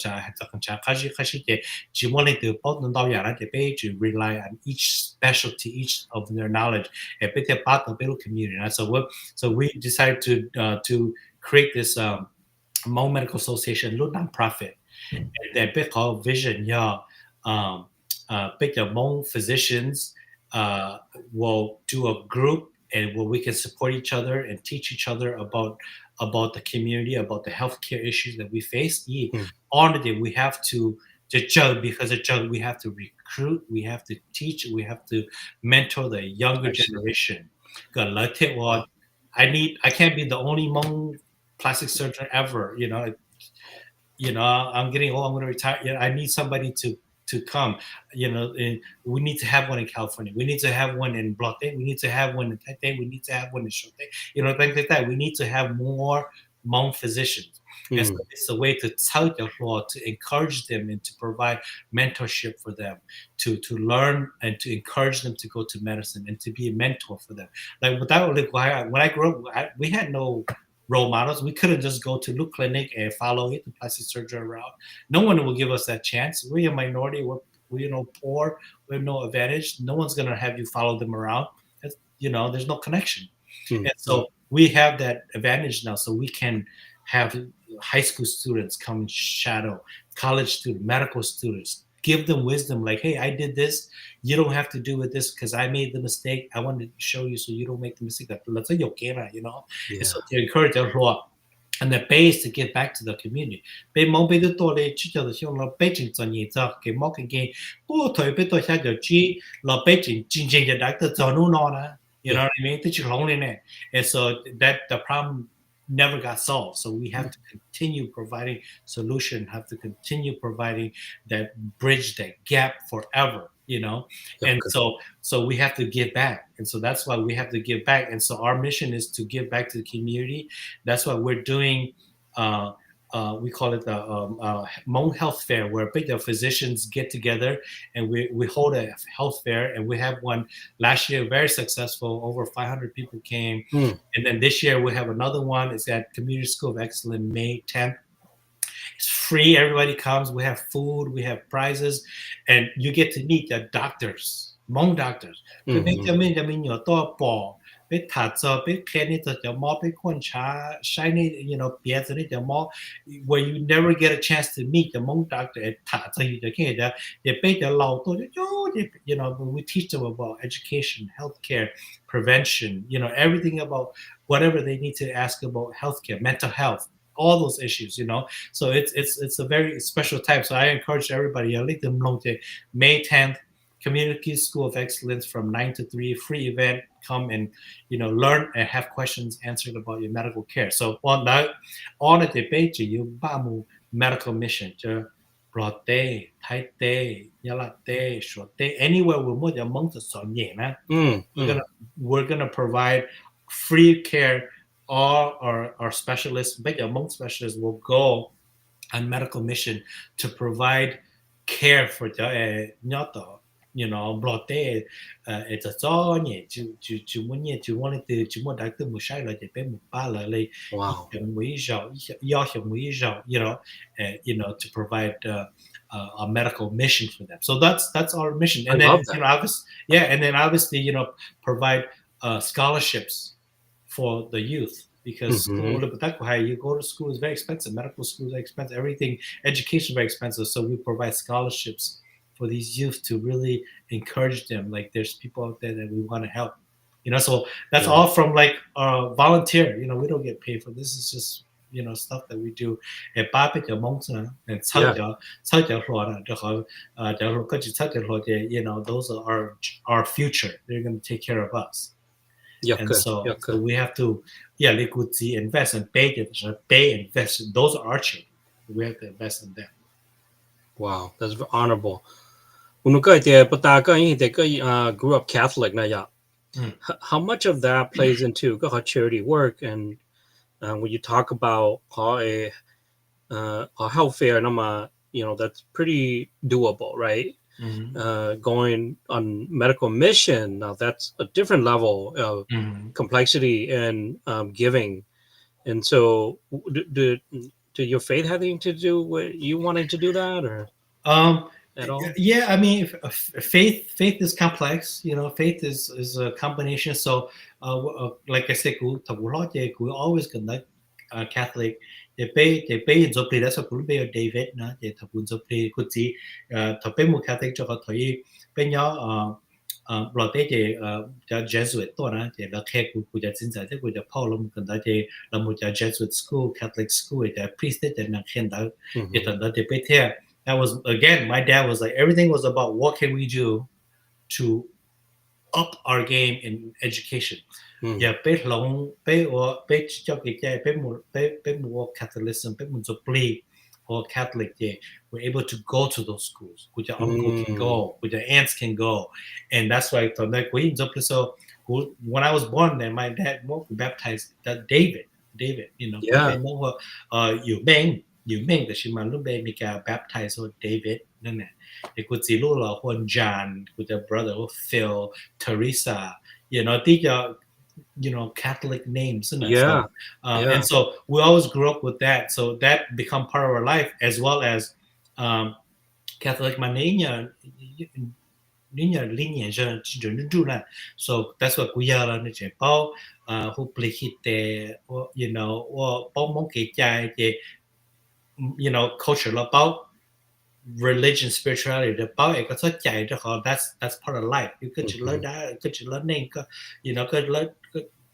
she wanted to put them down at the page to rely on each specialty, each of their knowledge, and be part of the community. And so we decided to create this Hmong Medical Association, non-profit. And that big called vision, yeah. Big Hmong physicians will do a group, and where we can support each other and teach each other about the community, about the healthcare issues that we face. On the day we have to judge, because the judge we have to recruit, we have to teach, we have to mentor the younger generation. I can't be the only Hmong plastic surgeon ever. I'm getting old, I'm going to retire. I need somebody to come. And we need to have one in California. We need to have one in Blote. We need to have one in Tete. We need to have one in Shote. Things like that. We need to have more Hmong physicians. And so it's a way to tell the law, to encourage them and to provide mentorship for them, to learn and to encourage them to go to medicine and to be a mentor for them. Like when I grew up, we had no role models. We couldn't just go to Luke Clinic and follow it, the plastic surgery route. No one will give us that chance. We're a minority. We're poor. We have no advantage. No one's going to have you follow them around. There's no connection. And so we have that advantage now. So we can have high school students come and shadow, college students, medical students, give them wisdom like, hey, I did this, you don't have to do it this because I made the mistake, I wanted to show you so you don't make the mistake that let's say you know. And Yeah. so to encourage them and the base to give back to the community. Bé mong bé to le chi cho xiong lo bé ching zhen yi zhe ge mo ge ge bu toi bé to xia jiao ji lo bé ching jing jing de da de zhou nu no na. You know Yeah. what I mean? And so that the problem never got solved. So we have to continue providing solution, have to continue providing that bridge, that gap forever, you know. And Okay. so we have to give back. And so that's why we have to give back. And so our mission is to give back to the community. That's why we're doing we call it the Hmong Health Fair, where big physicians get together and we hold a health fair, and we have one last year very successful. Over 500 people came, Mm. and then this year we have another one. It's at Community School of Excellence, May 10th. It's free. Everybody comes. We have food. We have prizes, and you get to meet the doctors, Hmong doctors. Mm-hmm. 被他们的名有多薄，被塔着被看你这叫猫被观察 you know 别的那叫猫 where you never get a chance to meet the Hmong doctor at 塔着你就看见也被的老多就 you know we teach them about education, healthcare, prevention, you know everything about whatever they need to ask about healthcare, mental health, all those issues, you know. So it's a very special time. So I encourage everybody. I lead them long to May 10th, Community School of Excellence from 9 to 3, free event. Come and learn and have questions answered about your medical care. So on that, on the debate you bamu medical mission to broad day, tight day, yellow day, short day, anywhere we're more among the son, yeah, Mm. we're Mm. gonna we're gonna provide free care. All our specialists, big among specialists, will go on medical mission to provide care for the not the blood day it's a zone to when you wanted to more doctor musai like the pay mupala like Wow. to provide a medical mission for them. So that's our mission. I And then love that. obviously, yeah, and then obviously provide scholarships for the youth, because school, Mm-hmm. you go to school is very expensive, medical school is very expensive, everything, education is very expensive. So we provide scholarships for these youth to really encourage them. Like there's people out there that we want to help. So that's Yeah. all from like volunteer. We don't get paid for this. Is just stuff that we do. And and Yeah. those are our future. They're going to take care of us. And Yucca. so Yucca. we have to, liquidity, invest and pay invest. Those are our children. We have to invest in them. Wow. That's honorable. Grew up Catholic na ya. Mm. How much of that plays into charity work, and when you talk about a health fair, that's pretty doable, right? Mm-hmm. Going on medical mission, now that's a different level of Mm-hmm. complexity and giving. And so, do your faith having to do with you wanting to do that, or Um, at all? yeah, I mean, faith is complex. Faith is a combination. So, like I said, we always conduct Catholic. They pay in Zopli. That's what we pay David. Na they tabun Zopli kuti. Tapi mu Catholic cho thoi. Penya rồi they cho Jesuit to na they la khe ku ja chính giải ku ja Paul mu conduct la mu ja Jesuit school, Catholic school. They priest they na khen da. They they pay there. That was, again, my dad was like, everything was about what can we do to up our game in education. Mm. Yeah, more Catholicism, or Catholic, yeah, we're able to go to those schools. With your uncle can Mm. go, with your aunts can go. And that's why so when I was born, then my dad baptized David. David, Yeah. you mean that she baptized David. It could see Lula, Juan John, with their brother Phil, Teresa, these are Catholic names, isn't it? Yeah. So Yeah. and so we always grew up with that. So that become part of our life, as well as Catholic mania. So that's what we are on the huplikite or or pomong ke culture about religion spirituality the bao cái xuất chạy cho họ that's part of life you could chỉ lớn Mhm. đã could chỉ lớn nên có could lớn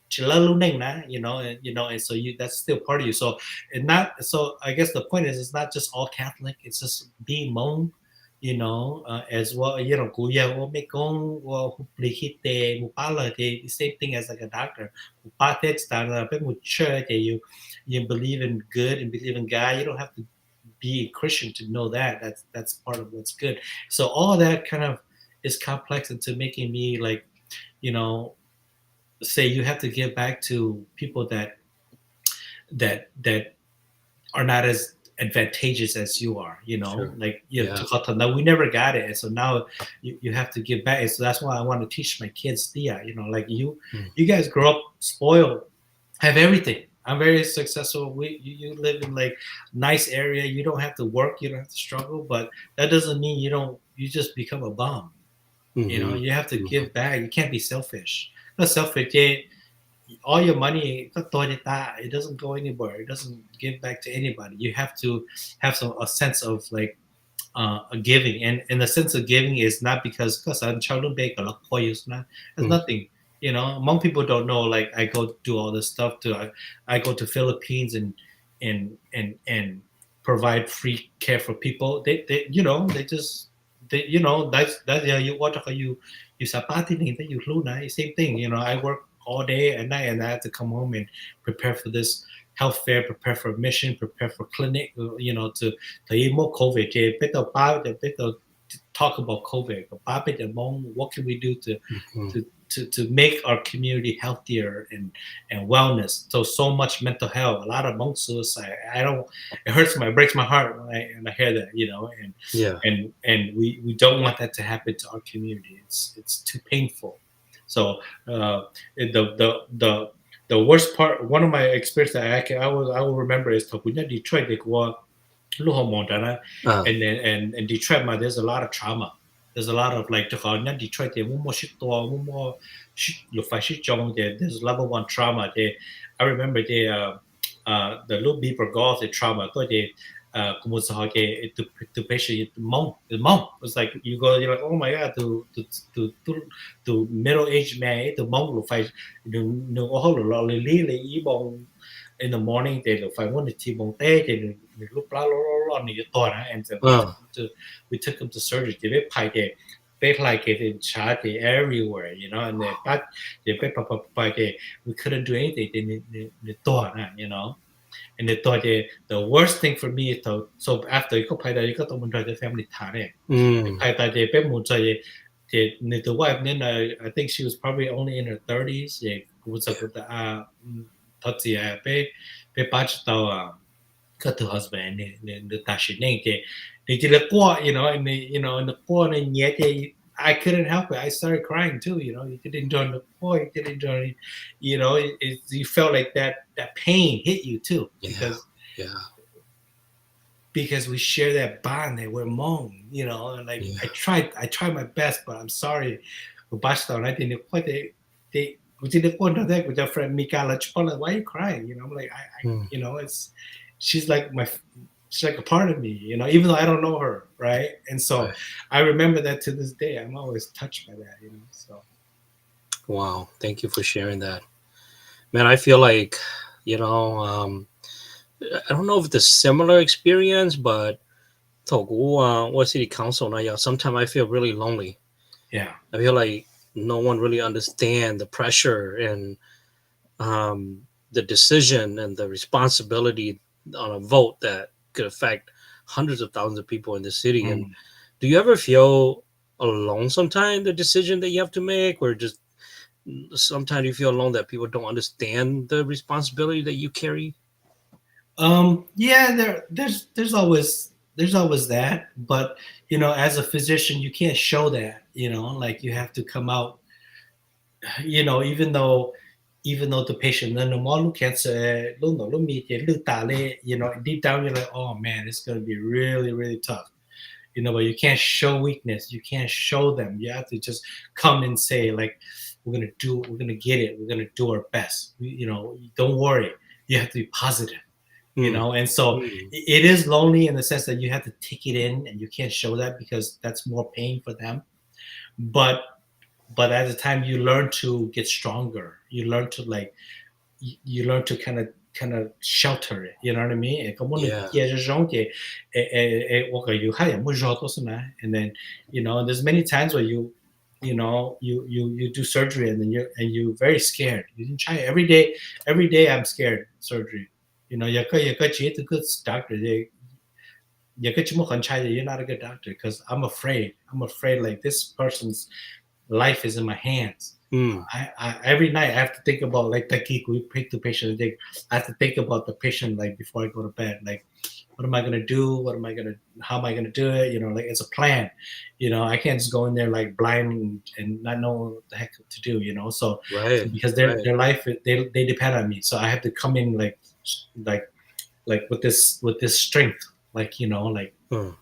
chỉ lớn luôn nên nè and so that's still part of you so and not so I guess the point is it's not just all Catholic it's just being Hmong as well cú giờ ô mấy con ô huplikite mupala thì same thing as like a doctor upate là bên một church thì you believe in good and believe in God you don't have to be a Christian to know that. That's part of what's good. So all that kind of is complex into making me like, you know, say you have to give back to people that are not as advantageous as you are, Sure. like Yeah. now we never got it. And so now you have to give back. And so that's why I want to teach my kids, like Mm. you guys grow up spoiled, have everything. I'm very successful. You live in like nice area. You don't have to work. You don't have to struggle. But that doesn't mean you just become a bum. Mhm. You have to Mhm. give back. You can't be selfish. Not selfish. Yeah, all your money, it doesn't go anywhere. It doesn't give back to anybody. You have to have a sense of like a giving, and the sense of giving is not because I'm childhood baker like there's Mm. nothing. Hmong people don't know. Like I go do all this stuff I go to Philippines and provide free care for people. They just that's you what you sapati that you luna same thing. I work all day and night and I have to come home and prepare for this health fair, prepare for mission, prepare for clinic. To thấy more COVID thì biết tao talk about COVID. What can we do Mhm. to to make our community healthier and wellness? So much mental health, a lot of monk suicide. I don't. It hurts it breaks my heart when I hear that. Yeah. And we don't want that to happen to our community. It's too painful. So the worst part, one of my experience that I will remember is Tokunya Detroit. Like what Montana, Uh, and Detroit, there's a lot of trauma. There's a lot of like Detroit. There's level one trauma. I remember the little beeper golf the trauma. To patient the mom was like you're like oh my god to middle aged man the mom will fight no whole lot in the morning they look like one the T-bone day they look blah blah blah blah and so uh, we took him to surgery they pay they like it in charge everywhere and we couldn't do anything and they thought the worst thing for me is so after you go pay that you got the family time mm. pay that the wife then I think she was probably only in her 30s was a good thought pe patch cut to husband the tashi they did a qua and in the qua and yet I couldn't help it. I started crying too. You didn't enjoy the boy. You didn't enjoy, you felt like that pain hit you too Yeah. because Yeah. we share that bond that we're Hmong, and like Yeah. I tried my best, but I'm sorry. Basta, I didn't quite they we didn't want to that with your friend Mikala Chipola. Why are you crying? I'm like Mm. it's she's like she's like a part of me, even though I don't know her, right? And so Right. I remember that to this day. I'm always touched by that, so Wow. Thank you for sharing that. Man, I feel like, you know, I don't know if it's a similar experience, but 透过我 city council 那样, sometimes I feel really lonely. yeah. I feel like no one really understand the pressure and the decision and the responsibility on a vote that could affect hundreds of thousands of people in the city. And Mm. do you ever feel alone sometimes the decision that you have to make, or just sometimes you feel alone that people don't understand the responsibility that you carry? Yeah, there's always that, but as a physician, you can't show that, like you have to come out, even though the patient no more look cancer, look me, deep down you're like, oh man, it's gonna be really, really tough. But you can't show weakness, you can't show them. You have to just come and say like, we're gonna get it, we're gonna do our best. Don't worry. You have to be positive, Mm. and so Mm. it is lonely in the sense that you have to take it in and you can't show that because that's more pain for them. But at the time you learn to get stronger. You learn to you learn to kind of shelter it. You know what I mean? Yeah. And then there's many times where you do surgery and then you very scared. You didn't try it. Every day I'm scared surgery. You good doctor. You're not a good doctor because I'm afraid like this person's life is in my hands. Mm. Every night I have to think about like we pick the patient. I have to think about the patient like before I go to bed. Like, what am I gonna do? How am I gonna do it? Like it's a plan. I can't just go in there like blind and not know what the heck to do. So Right. because Right. their life they depend on me. So I have to come in like with this strength. Like Mm.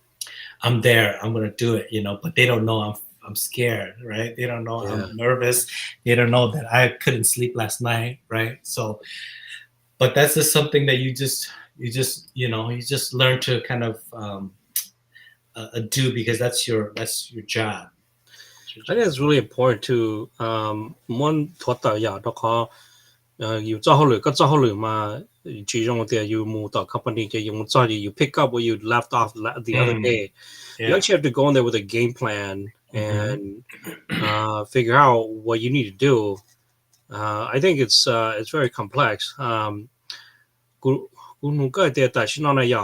I'm there. I'm gonna do it. But they don't know I'm scared, right? They don't know I'm Yeah. nervous. They don't know that I couldn't sleep last night, right? So, but that's just something that you just learn to kind of do because that's your job. That's your I think job. it's really important to muốn thoát tờ giả đó có you 做好了嘛 chỉ trong cái you move the company cái you muốn you pick up what you left off the other day. You Yeah. actually have to go in there with a game plan Mm-hmm. and figure out what you need to do. I think it's very complex. Cú cú nunca để tại sao nó ya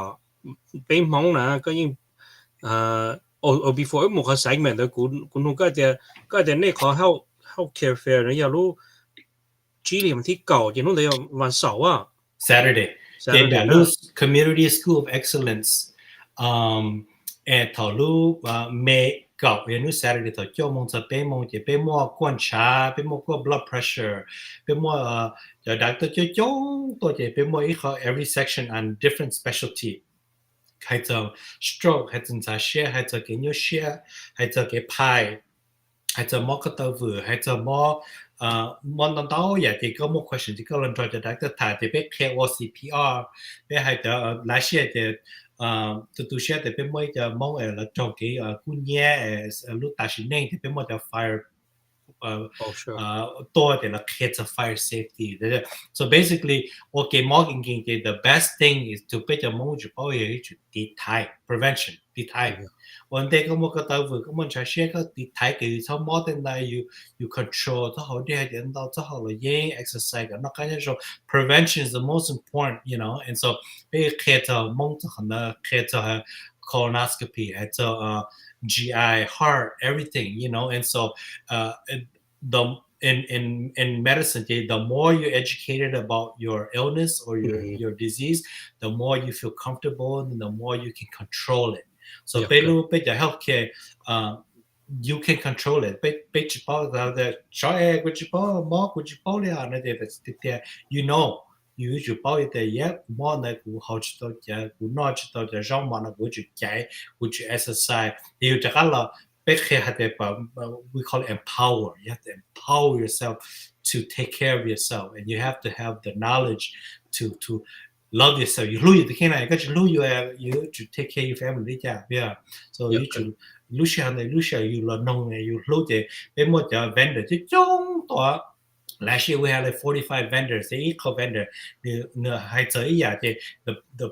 bên mong là cái or before một cái segment đó cú nunca để cái để này có healthcare fair này ya lu chỉ điểm thi cầu chỉ nó đểวันเสาร์ Saturday. They Saturday got นะ Luz Community School of Excellence. And thảo lu mẹ cậu về nu Saturday thảo cho mong cho bé mong chỉ bé mua quan trà bé mua có blood pressure bé mua giờ doctor cho tôi chỉ bé mua ít every section on different specialty. Hay cho stroke, hay cho share, hay cho cái nhau share, hay cho cái pie, hay cho mua cái tàu vừa, hay cho mua món đó đó vậy thì có một question thì có lần cho doctor thả thì bé care or CPR bé hay cho lái xe thì từ xe thì bé mới cho mong là trong cái cún nhẹ lúc ta chỉ nên thì bé mới cho fire oh sure tôi thì là kids of fire safety. So basically okay marketing the best thing is to bây giờ mong chụp bao giờ chụp đi thai prevention đi thai yeah vấn đề có một cái tàu vừa có một trái xe có đi thai cái sau mỗi tên này you control cho họ đi hay đến đâu cho họ là dễ exercise nó cái này so prevention is the most important and so bây giờ kids mong cho họ là kids colonoscopy hay cho GI heart everything and so uh, the in medicine the more you're educated about your illness or mm-hmm. your disease, the more you feel comfortable and the more you can control it. So yeah good the healthcare you can control it. You know you chụp bao giờ yeah more này cũng hỗ trợ cho cũng nói cho cho trong mà nó cũng chụp chạy cũng chụp exercise you chắc là we call it empower. You have to empower yourself to take care of yourself, and you have to have the knowledge to love yourself. You lose the can I got you to take care of your family. Yeah. So yeah you good should lose you là nông này you lose the bên một vendor chứ trong đó. Last year we had like 45 vendors. The eco vendor, the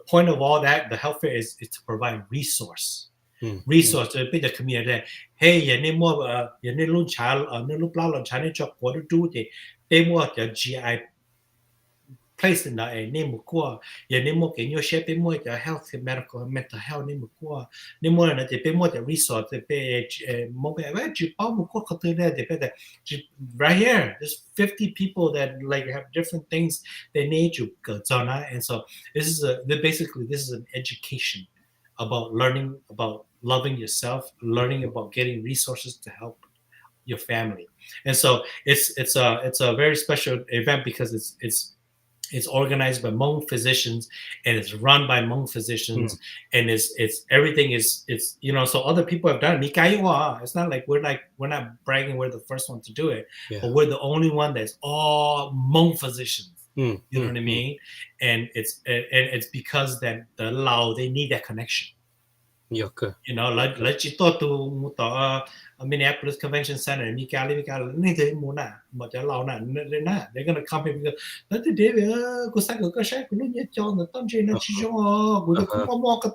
point of all that, the health fair is to provide resource to the community. Hey, you need more. You need lunch child. Need lunch plan lunch child. Job what to do? They more the GI place in the name of core. You need more. Can you share more the health, medical, mental health name of core. Need more than they pay more the resource. They pay more. Where you buy more core to there? They pay the right here. There's 50 people that like have different things they need you go on. And so this is basically this is an education about learning about loving yourself, learning about getting resources to help your family. And so it's a very special event because it's It's organized by Hmong physicians, and it's run by Hmong physicians, and it's everything is it's so other people have done it. It's not like we're not bragging we're the first one to do it, but we're the only one that's all Hmong physicians. You know what I mean? And it's because that the Lao, they need that connection. Let you talk to Minneapolis Convention Center, they're gonna come here because let the David go say go share go look John the Tom Jane go more that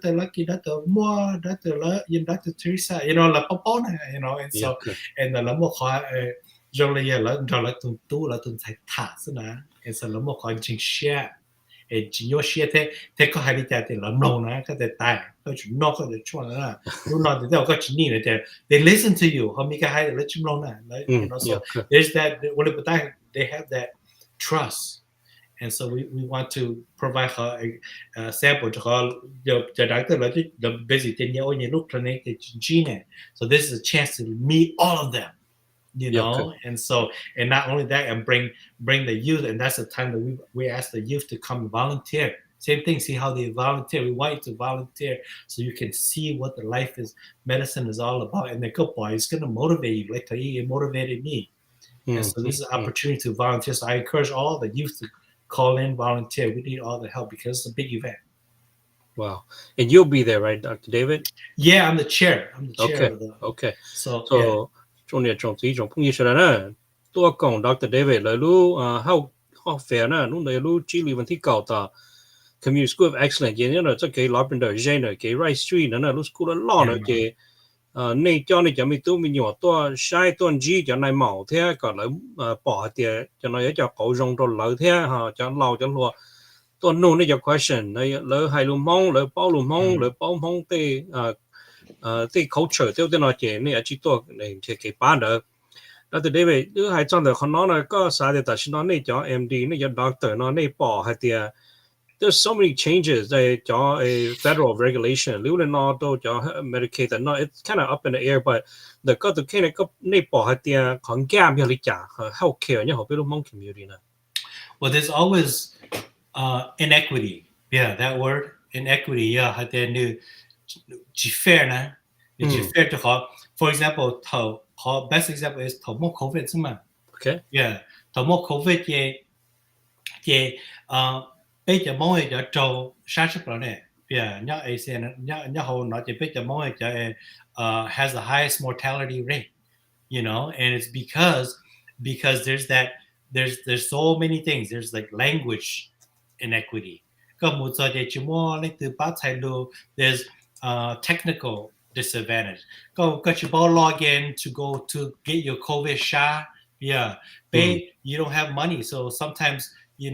the lucky that the more that the Teresa la popona and so and the lamo trong là giờ là tuần tu là tuần sai thả xí nè, and so là một cái chính share chỉ nhớ share thế có hai đi thì là no nè cái tài có chuyện nó có chuyện chua nè lúc nào thì có chuyện gì nè they listen to you họ mi cái hai là chim lo nè so there's that they have that trust. And so we want to provide her a sample to her the doctor the busy thing you look clinic gene. So this is a chance to meet all of them. And so and not only that, and bring the youth, and that's the time that we ask the youth to come and volunteer. Same thing, see how they volunteer. We want you to volunteer so you can see what the life is, medicine is all about. And the good boy is going to motivate you, like he motivated me. And so this is an opportunity to volunteer. So I encourage all the youth to call in, volunteer. We need all the help because it's a big event. Wow. And you'll be there, right, Dr. David? Yeah, I'm the chair. Okay. So trong nhà trong tí trong phong như thế này tôi còn Dr. David là lu how fair nè lúc này lu chỉ lý vấn thi cầu ta community school of excellence vậy nữa cho cái Lavender Jane cái Rice Street nữa lu school là nữa cái này cho này cho mình tu mình nhỏ tôi sai tôi chỉ cho này màu thế còn lại bỏ tiền cho nó cho cầu rong rồi lợi thế ha cho lâu cho lúa tôi nô này cho question này lỡ hai lu mong lỡ bao mong tê cái culture tiêu tên nói chuyện này chỉ tôi này cái bán được. Dr. David, thứ hai trong đó họ nói là có sao để ta xin nói này cho MD này cho doctor nói này bỏ hay thì there's so many changes để cho a federal regulation lưu lên nó đâu cho Medicaid nó it's kind of up in the air but the có từ cái này có này bỏ hay thì còn giảm như lý trả healthcare như họ biết lúc mong community này. Well, there's always inequity. Yeah, that word inequity. Yeah, hay thì như chỉ fair nè, chỉ fair cho họ. For example, best example is thầu mốc COVID chứ mà. Okay. Yeah, thầu mốc COVID thì bây giờ mỗi giờ trâu sát sức rồi nè. Yeah, nhớ ASEAN nhớ hồ nói thì bây giờ mỗi giờ has the highest mortality rate, and it's because there's so many things. There's like language inequity. Có một số thì chúng mua lấy từ bát thái lô. There's technical disadvantage. Go got your ball log in to go to get your COVID shot. Yeah. You don't have money. So sometimes, you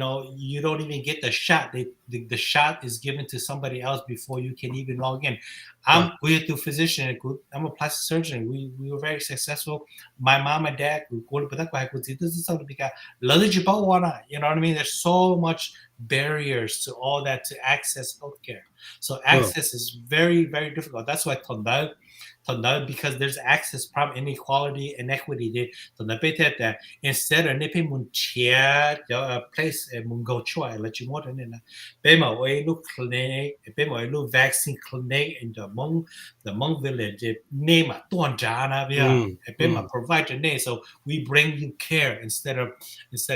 don't even get the shot. The shot is given to somebody else before you can even log in. We're a physician. I'm a plastic surgeon. We were very successful. My mom and dad, you know what I mean? There's so much barriers to all that to access healthcare. So access is very, very difficult. That's why because there's access problem, inequality, inequity. That instead of nipping mun chia place mun go try let you more than look clinic, look vaccine clinic in the Hmong village name a tuan jana provide your name, so we bring you care instead of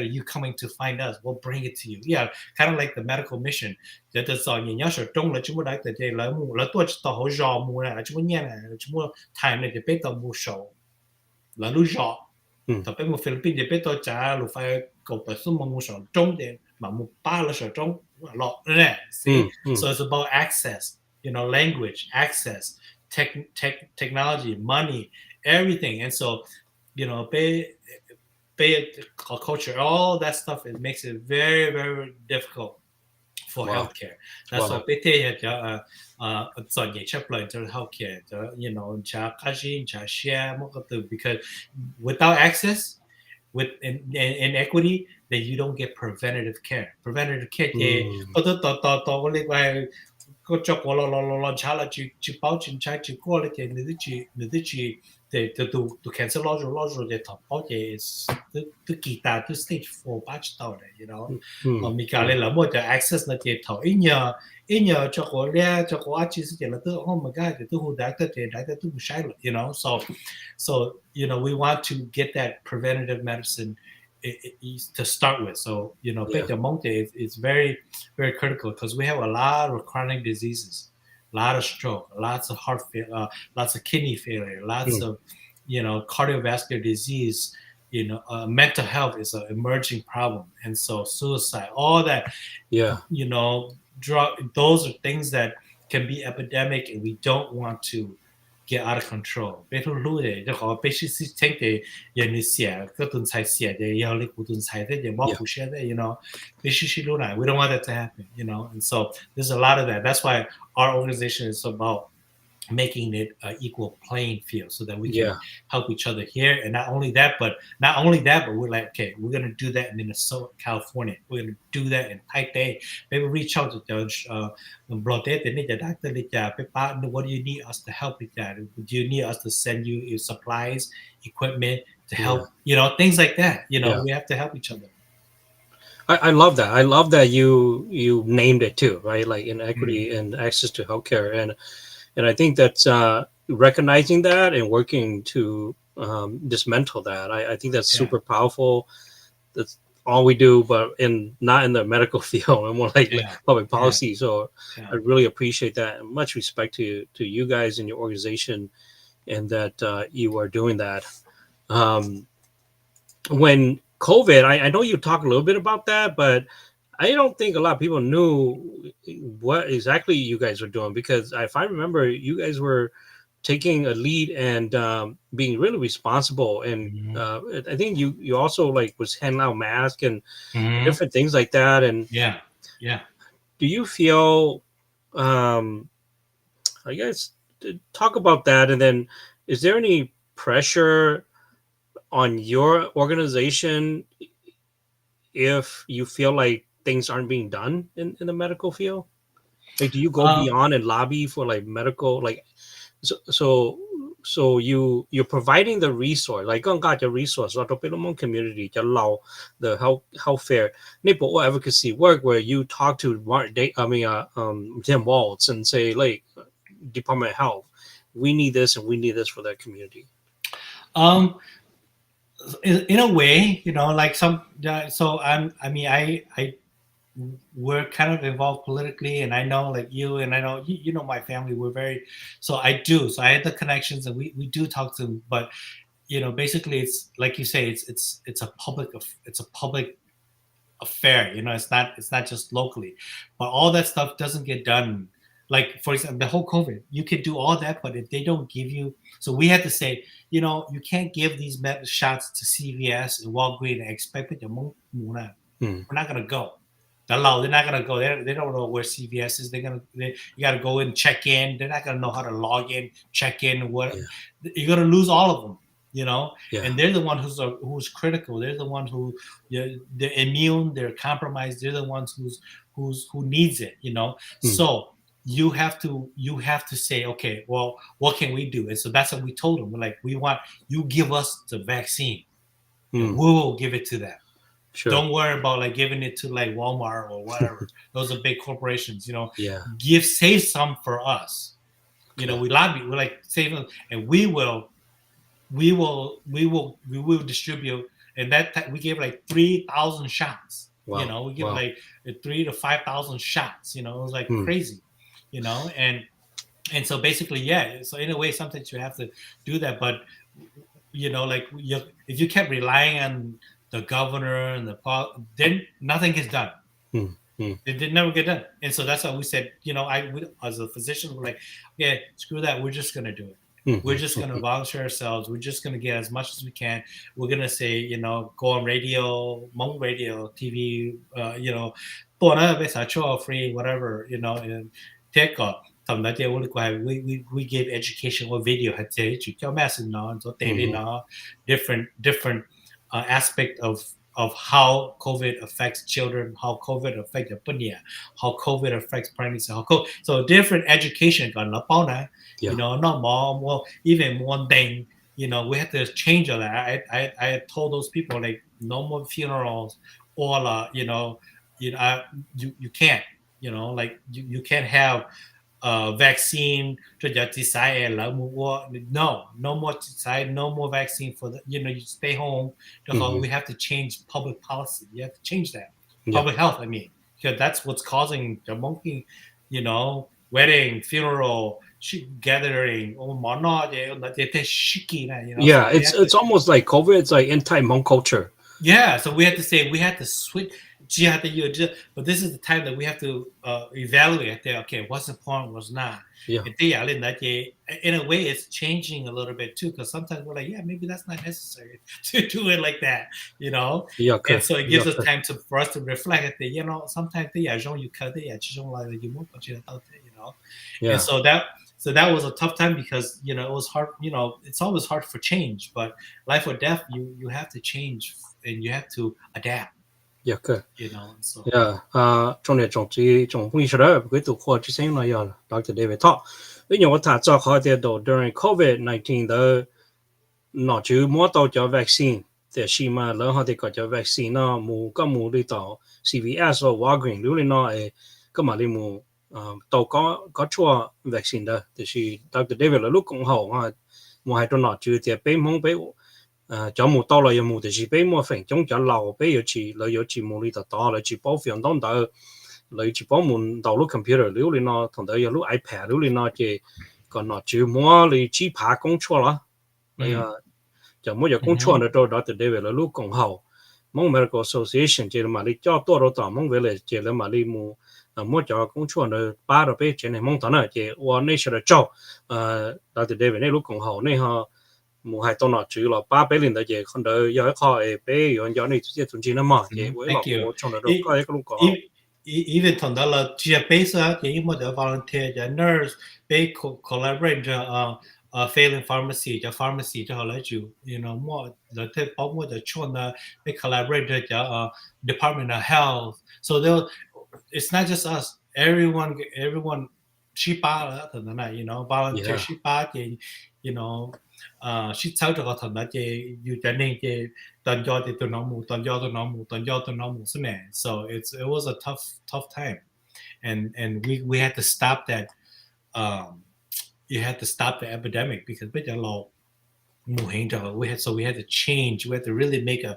you coming to find us. We'll bring it to you. Yeah, kind of like the medical mission. That the song in Yasha don't let you like the day la to the whole jaw mu la chu time để biết tao mua sầu là lúc rõ tập bên một Philippines để biết tao trả lúc phải cầu tập số mua sầu trong để mà mua ba là sầu trong lọ nè. So it's about access, language, access, technology, money, everything. And so, pay culture, all that stuff, it makes it very, very difficult for healthcare. That's why PTส่วนใหญ่ชับเลยจะ healthcare จะจะค่าใช้จ่ายจะ share มากกว่า because without access with inequity, then you don't get preventative care ที่ต่อก็เรียกว่าก็จบว่าเราช้าแล้วจะเป้าจินใช้จะก็เลยที่นึกที่ they to cancel logic they top bao they is the guitar to stage 4 batch tao you know 嗯咪教你諗我就 access 那啲頭in your 做過咧做過一次事情啦都 oh my god 都好大得都唔使啦 you know so you know we want to get that preventative medicine to start with so you know yeah Monte is very very critical because we have a lot of chronic diseases a lot of stroke lots of lots of kidney failure lots 嗯 of you know cardiovascular disease you know mental health is an emerging problem and so suicide all that yeah you know those are things that can be epidemic and we don't want to get out of control 别说路的就好必须是听的人的写各种才写的要你古顿才的也冇 yeah 不写的 you know 必须是路来 we don't want that to happen you know and so there's a lot of that that's why our organization is about making it an equal playing field so that we can yeah help each other here and not only that but we're like okay we're going to do that in Minnesota California we're going to do that in Taipei maybe reach out to the what do you need us to help with that do you need us to send you supplies equipment to yeah help you know things like that you know yeah we have to help each other I love that. I love that you named it too, right? Like mm, inequity and access to healthcare, and I think that's recognizing that and working to dismantle that. I think that's yeah super powerful. That's all we do, but in not in the medical field, and more like yeah public yeah policy. So yeah I really appreciate that, and much respect to you guys and your organization, and that you are doing that. Um, when COVID, I know you talked a little bit about that, but I don't think a lot of people knew what exactly you guys were doing because if I remember, you guys were taking a lead and being really responsible. And mm-hmm. I think you also like was handing out masks and Mm-hmm. different things like that. And yeah yeah do you feel, um, I guess, talk about that? And then is there any pressure on your organization if you feel like things aren't being done in the medical field? Like, do you go um beyond and lobby for like medical, like, so you're providing the resource, like 更加嘅 resource 落到俾你們 community 就留 the health fair 呢個 advocacy work where you talk to I mean Tim Waltz and say like Department of Health, we need this and we need this for that community. um in a way, you know, like some. So I mean, I we're kind of involved politically, and I know, like you, and I know you know my family. We're very, so I do. So I had the connections, and we do talk to them. But you know, basically, it's like you say, it's a it's a public affair. You know, it's not just locally, but all that stuff doesn't get done. Like for example, the whole COVID, you could do all that, but if they don't give you, so we had to say, you know, you can't give these shots to CVS and Walgreens and expect it to move. We're Hmm. not gonna go. They're not gonna go. They don't know where CVS is. You got to go and check in. They're not gonna know how to log in, check in. What Yeah, you're gonna lose all of them, you know. yeah. And they're the one who's critical. They're the one who they're immune. They're compromised. They're the ones who needs it, you know. Hmm. So you have to say, okay, well, what can we do? And so that's what we told them. We're like, we want you give us the vaccine, and Hmm. we will give it to them. Sure. Don't worry about like giving it to like Walmart or whatever. Those are big corporations, you know. Yeah. Save some for us. You know, Okay. we lobby. We're like save them, and we will distribute. And we gave like 3,000 shots. You Wow. know, we give Wow. like 3 to 5,000 shots. You know, it was like Hmm. crazy. You know, and so basically, yeah. So in a way, sometimes you have to do that, but you know, like if you kept relying on the governor and then nothing gets done. Hmm. Hmm. It did never get done, and so that's why we said, you know, as a physician, we're like, yeah, screw that, we're just gonna do it. Hmm. We're just gonna volunteer ourselves. We're just gonna get as much as we can. We're gonna say, you know, go on radio, Hmong radio, TV, you know, free, whatever, you know, and take off. We give education or video Hmm. different aspect of how COVID affects children, how COVID affects the how COVID affects pregnancy, so different education got you Yeah. know, not more even one thing, we had to change all that. I told those people like no more funerals or you can't like you can't have vaccine cho giờ thì sai là mua no more sai no more vaccine for the you stay home Mm-hmm. we have to change public policy. You have to change that Yeah. public health. I mean, because that's what's causing the monkey, wedding, funeral, gathering, so Yeah, we have to it's almost like COVID. It's like anti-Hmong culture. so we had to say we had to switch. But this is the time that we have to evaluate. Okay, what's the point? What's not? Yeah. In a way, it's changing a little bit too, because sometimes we're like, yeah, maybe that's not necessary to do it like that, Yeah. and Okay. so it Yeah. gives us Okay. time for us to reflect that, sometimes you cut and Yeah. so that was a tough time because it was hard. It's always hard for change, but life or death, you have to change and you have to adapt. Yeah. Okay. And so Yeah. 重点总之不会读货之前那样 Dr. David Thao. 因为我他做好的都 during COVID-19 的那就摸到叫 vaccine แต่是嘛然后的个叫 vaccine 那冇咁冇的到 CVS 或 Walgreens 了那诶咁嘛你冇到个错 vaccine 的就是 Dr. David 了讲好啊冇喺度那就嘅俾冇俾就冇到了又冇就是俾冇分鐘就留俾有次你有次冇你就到了去保養當到你去幫門到碌 computer 了你那同到有碌 iPad 了你那嘅個那就冇你只怕講錯啦你啊就冇有講錯你到 Dr. David 了碌講好冇 medical association 即係嘛你叫多咗到冇為了即係嘛你冇冇就講錯你把到俾即係冇得呢即係我呢時候做Dr. David 呢碌講好呢下冇係到那主了把俾你的嘢看到有一個俾有你直接存錢啊嘛即係為落我從嚟到嗰一個碌講好even 同到了base 也冇得 volunteer 嘅 nurse 俾 collaborate failing pharmacy 就 pharmacy 就好來就more 就包括就做呢俾 collaborate 就department of health. So it's not just us. Everyone 去巴了同埋volunteer 去巴嘅去抽咗個同埋嘅要緊嘅當咗嘅對腦當咗對腦是咩 So it was a tough time and we had to stop that you had to stop the epidemic because we had to change. We had to really make a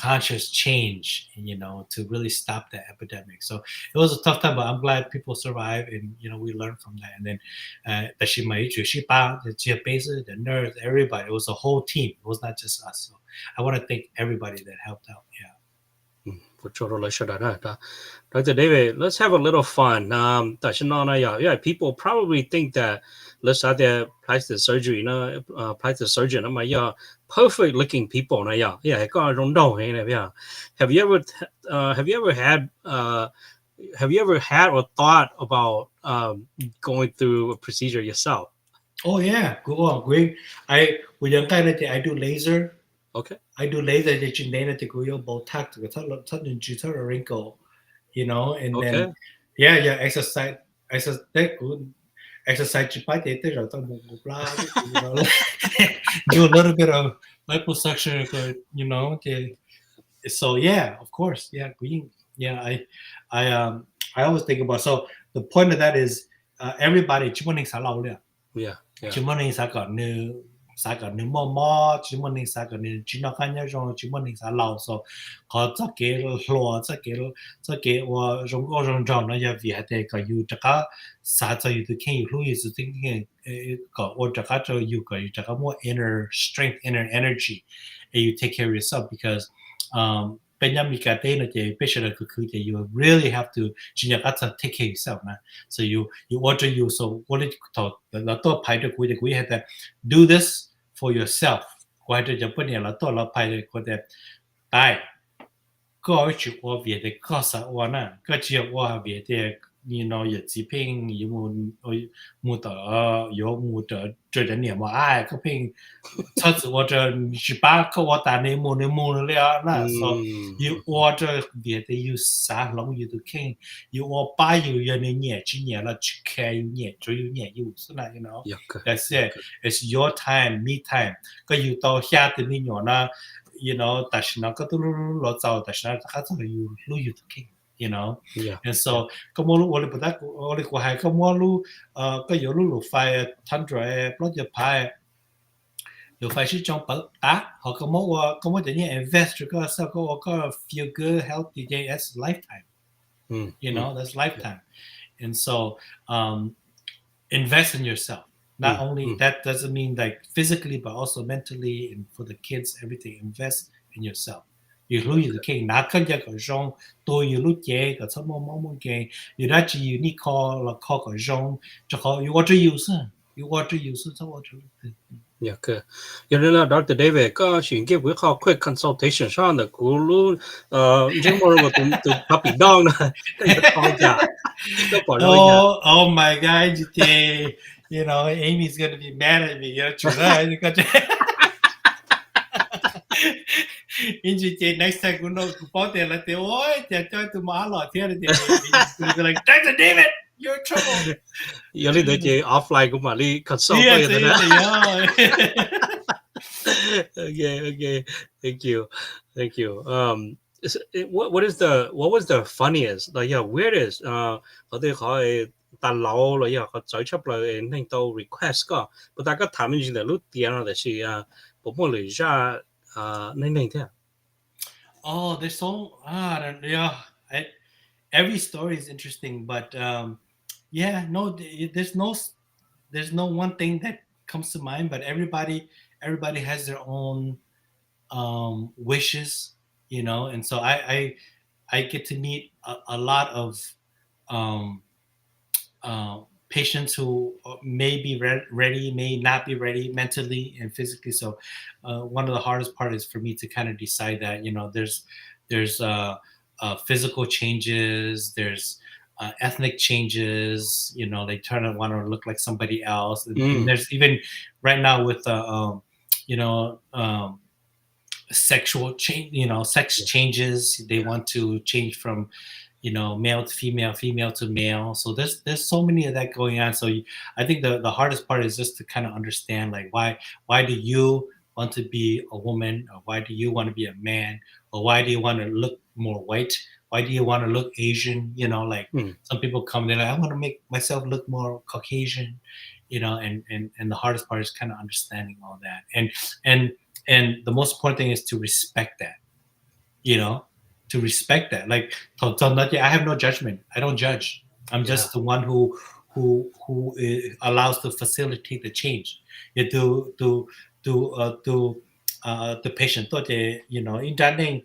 conscious change, to really stop the epidemic. So it was a tough time, but I'm glad people survived, and we learned from that. And then, the nurse, everybody. It was a whole team. It was not just us. So I want to thank everybody that helped out. Yeah. Dr. David, let's have a little fun. People probably think that let's have the plastic surgery, plastic surgeon, perfect looking people. Have you ever had or thought about going through a procedure yourself? Oh yeah, go on. Great. I do laser. Okay. I do laser the genetic to go your botak to the wrinkle, and Okay. then exercise that good exercise do a little bit of liposuction, so yeah, of course, yeah, I always think about. So the point of that is everybody Yeah. sa cả nếu mà chỉ muốn nên sa cả nếu chỉ nó khác nhau rồi chỉ muốn nên sa lâu so có tất cái lo tất cái và trong cái trong nó giờ vì thế cái yêu tất cả sa cho yêu thì khi yêu yêu thì cái có và tất cả cho yêu cái tất cả more inner strength, inner energy, and you take care of yourself because bên nhà mình cái tên là cái patient cái you really have to chỉ nhớ cách take care of yourself na. So you order you so what it là tôi phải được quy hay là do this for yourself. Quay trở cho bên nhà là tôi là phải được quy định tại có chịu qua việc để có sao qua na có chịu qua việc để 也疾病有这人年嘛哎个病车子或者18个我打你了那 so 有或者别的有啥龙有的看有我爸有人的年纪年了去看有年就有年有是那 Yaka, that's it yaka. it's your time me time ก็อยู่ต่อ下的你呢 但是那个都老早但是那他这个有的看Yeah, and yeah. so ก็มรู้我哋还ก็มรู้ก็有路ไฟทันดรเพราะจะพาย路ไฟ是种本打好ก็มจะเนี่ย invest ก็สักก็ feel good healthy day as lifetime that's Yeah. lifetime and so invest in yourself not Mm, only mm. that doesn't mean like physically but also mentally and for the kids everything invest in yourself you lose the king not can get a zone do you look gay got some more gay you that you need call a zone to call you what to use you what to use so what to Yaka. Yelena Dr. David ก็请给我好 quick consultation 上的咕噜这么我都他比到呢，跟他讨价，都保留一下。oh my god Amy's gonna be mad at me you got next timeกูบอกแต่ละเดียวโอ้ยจะจ้อยตัวมาหล่อเที่ยวเดียว he's gonna be like Dr. David you're in trouble 有你对接 offline 咁嘛，你 consult 对呀对的呢。对呀 Okay, okay. Thank you. Thank you. What was the funniest like yeah weirdest 我哋可以大佬嚟呀，佢走出嚟令到 request 個，不大家談完之後，都點啊，就是我們嚟下你聽。oh there's so yeah every story is interesting but yeah no there's no one thing that comes to mind but everybody has their own wishes and so I get to meet a lot of um, patients who may be ready, may not be ready mentally and physically. So one of the hardest part is for me to kind of decide that there's physical changes, there's ethnic changes. They turn and want to look like somebody else, and there's even right now with you know. Sexual change sex changes they want to change from male to female female to male so there's so many of that going on so I think the hardest part is just to kind of understand like why do you want to be a woman or why do you want to be a man or why do you want to look more white why do you want to look Asian like some people come they're like I want to make myself look more Caucasian and the hardest part is kind of understanding all that and the most important thing is to respect that to respect that like I have no judgment I don't judge I'm just the one who allows to facilitate the change to the patient in that name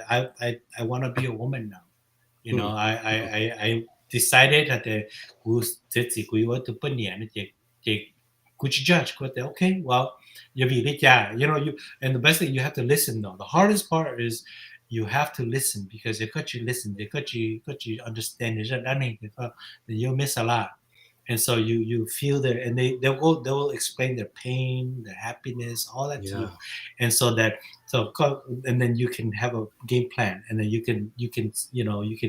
I want to be a woman now I decided that the to put could you judge okay well you and the best thing you have to listen though the hardest part is you have to listen because if you listen got you understand you'll miss a lot and so you feel there and they will explain their pain their happiness all that to you and so that and then you can have a game plan and then you can you can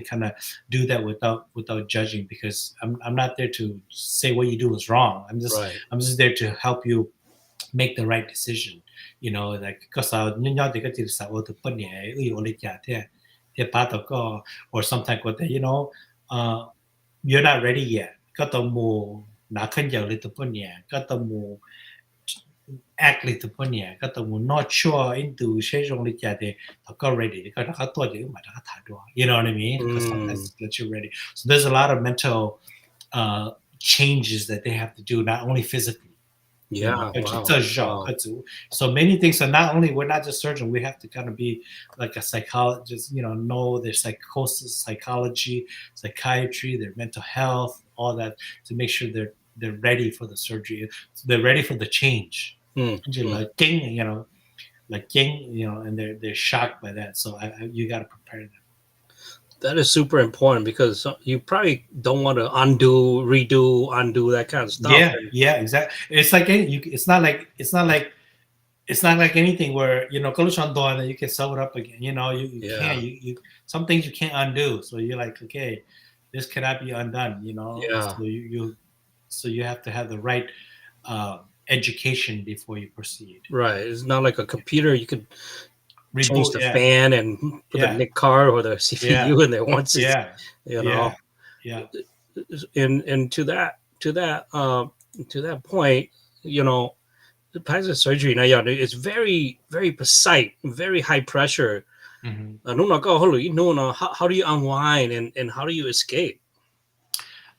kind of do that without judging because I'm not there to say what you do is wrong I'm just there to help you make the right decision like ก็สาวย่อๆที่ก็จะสาวตัวเปิ้ลเนี่ยโอลิจ่าที่ป้าตัวก็ or sometimes ก็แต่ uh you're not ready yet ก็ต้องมูหนาขึ้นอย่างลิตัวเปิ้ลเนี่ยก็ต้องมู act ลิตัวเปิ้ลเนี่ยก็ต้องมู not sure into ใช้ตรงลิจ่าที่ตัวก็ ready ก็ถ้าเขาตัวเดียวมาถ้าเขาถ่ายด้วย you know what I mean because sometimes that you're ready so there's a lot of mental changes that they have to do not only physically wow. So many things so not only we're not just surgeon we have to kind of be like a psychologist know their psychosis psychology psychiatry their mental health all that to make sure they're ready for the surgery so they're ready for the change like like and they're shocked by that so you got to prepare them That is super important because you probably don't want to undo that kind of stuff. Yeah, And yeah, exactly. It's like it's not like anything where Kalushan door and you can sew it up again. You can't. yeah, Some things you can't undo. So you're like, okay, this cannot be undone. yeah, So you have to have the right uh, education before you proceed. right. It's not like a computer. You could change Reboot. the Yeah, fan and put the yeah, NIC card or the yeah, CPU in there once it's, yeah, you know, yeah, yeah. and to that point, you know, the plastic surgery now, yeah, it's very, very precise, very high pressure. Hmm. How do you unwind and how do you escape?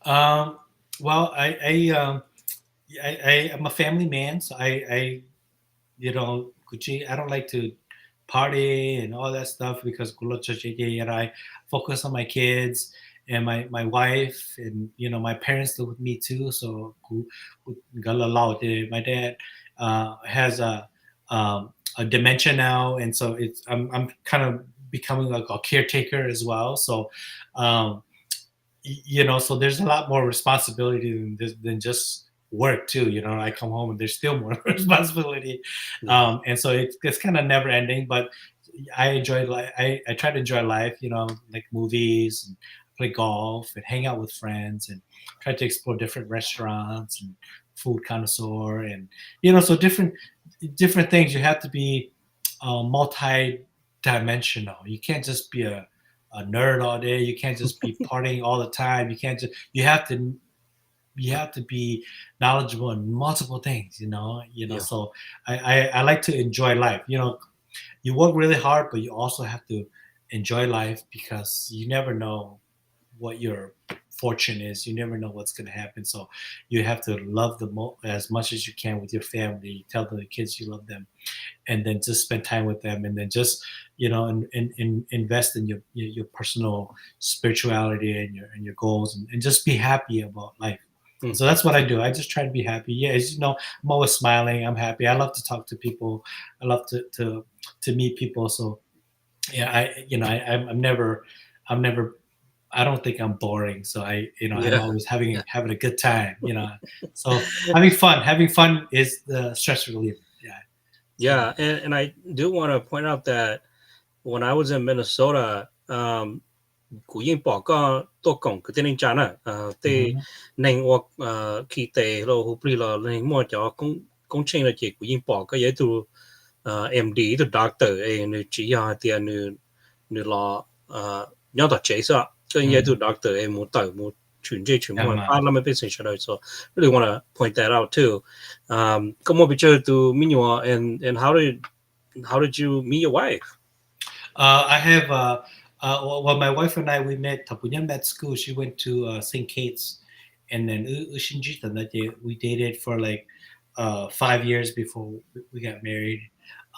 Um, well, I am a family man, so Gucci, I don't like to party and all that stuff because I focus on my kids and my wife, and my parents live with me too. So my dad has a dementia now, and so I'm kind of becoming like a caretaker as well. So um, so there's a lot more responsibility than just work too. I come home and there's still more responsibility, Yeah, and so it's kind of never ending. But I enjoy life. I try to enjoy life. Like movies and play golf and hang out with friends and try to explore different restaurants and food connoisseur, and so different things. You have to be multi-dimensional. You can't just be a nerd all day. You can't just be partying all the time. You can't just you have to be knowledgeable in multiple things. yeah, So I like to enjoy life. You work really hard, but you also have to enjoy life because you never know what your fortune is. You never know what's going to happen. So you have to love as much as you can with your family. Tell the kids you love them, and then just spend time with them, and then just and invest in your personal spirituality and your goals, and just be happy about life. mm, So that's what I do. I just try to be happy. Yeah, I'm always smiling. I'm happy. I love to talk to people. I love to meet people. So yeah, I'm never I don't think I'm boring. So I'm yeah, always yeah. having a good time. So having fun is the stress reliever. Yeah. So Yeah, and I do want to point out that when I was in Minnesota, của yên bỏ có tô cổng cái tên chán à tê mhm. nên hoặc khi tê lo hụp đi là nên mua cho công trình là chỉ của yên bỏ cái giấy từ MD từ doctor ấy nữ chỉ là tiền nữ nữ lo nhớ tập chế sao cái giấy từ Mhm. doctor ấy muốn tới muốn chuyển dây chuyển mua Tama. phát là mấy bên sinh ra so really want to point that out too. Come over to meet you and how did you meet your wife? I have well, my wife and I, we met Tapunyan met school. She went to St. Kate's, and then Ushinjita that we dated for like 5 years before we got married,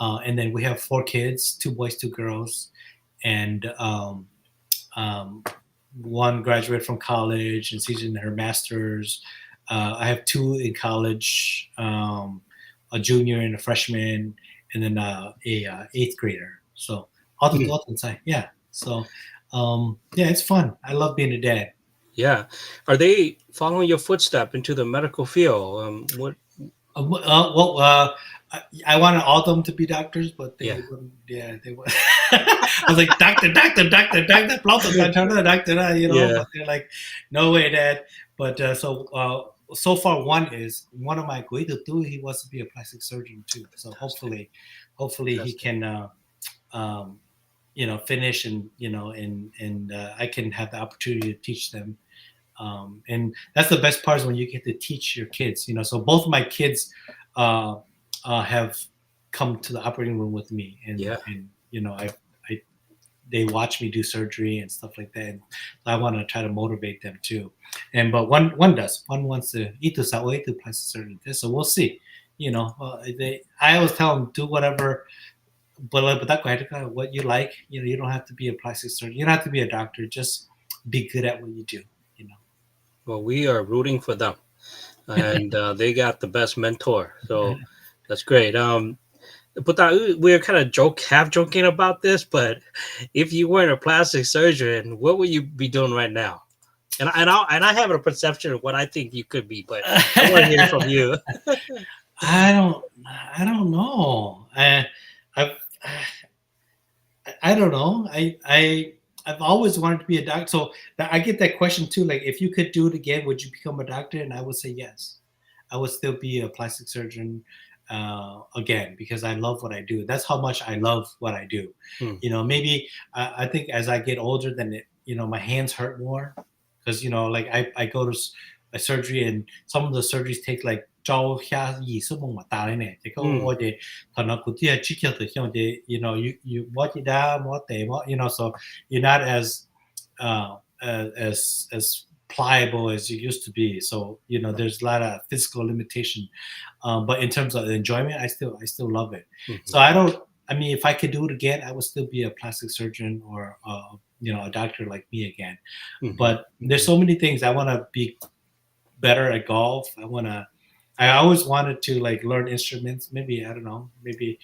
and then we have 4 kids, 2 boys, 2 girls, and um, one graduated from college and she's in her master's. I have two in college, a junior and a freshman, and then a eighth grader. So all the Mm, thoughts inside, yeah. So yeah, it's fun. I love being a dad. yeah, are they following your footstep into the medical field? What? Well, I wanted all of them to be doctors, but Yeah, they wouldn't. Yeah, they would. I was like, doctor, doctor, doctor, doctor, plauto, doctor, doctor, yeah. but they're like, no way, dad. But so far, one of my two. He wants to be a plastic surgeon too. So Fantastic, hopefully he fantastic. can, um, finish and I can have the opportunity to teach them, and that's the best part is when you get to teach your kids. So both of my kids uh, have come to the operating room with me, and Yeah, I they watch me do surgery and stuff like that. And I want to try to motivate them too. And but one wants to eat this that way to plastic surgery. So we'll see. I always tell them do whatever, but that what you like. You don't have to be a plastic surgeon. You don't have to be a doctor. Just be good at what you do. You know. well, we are rooting for them, and they got the best mentor, so that's great. but we're kind of half joking about this. But if you weren't a plastic surgeon, what would you be doing right now? And I have a perception of what I think you could be, but I want to hear from you. I don't I don't know. I I don't know. I've always wanted to be a doctor. So I get that question too. Like, if you could do it again, would you become a doctor? And I would say yes. I would still be a plastic surgeon again because I love what I do. That's how much I love what I do. Hmm. Maybe I think as I get older, then my hands hurt more because like I go to a surgery and some of the surgeries take like 招下医生么大的呢，这个 Hmm. 我的可能估计技巧的像的，you what you da what they what so you're not as pliable as you used to be. So there's a lot of physical limitation. But in terms of enjoyment, I still love it. Hmm. So I don't. I mean, if I could do it again, I would still be a plastic surgeon or a doctor like me again. Hmm. But there's so many things I want to be better at golf. I always wanted to like learn instruments. Maybe I don't know. Maybe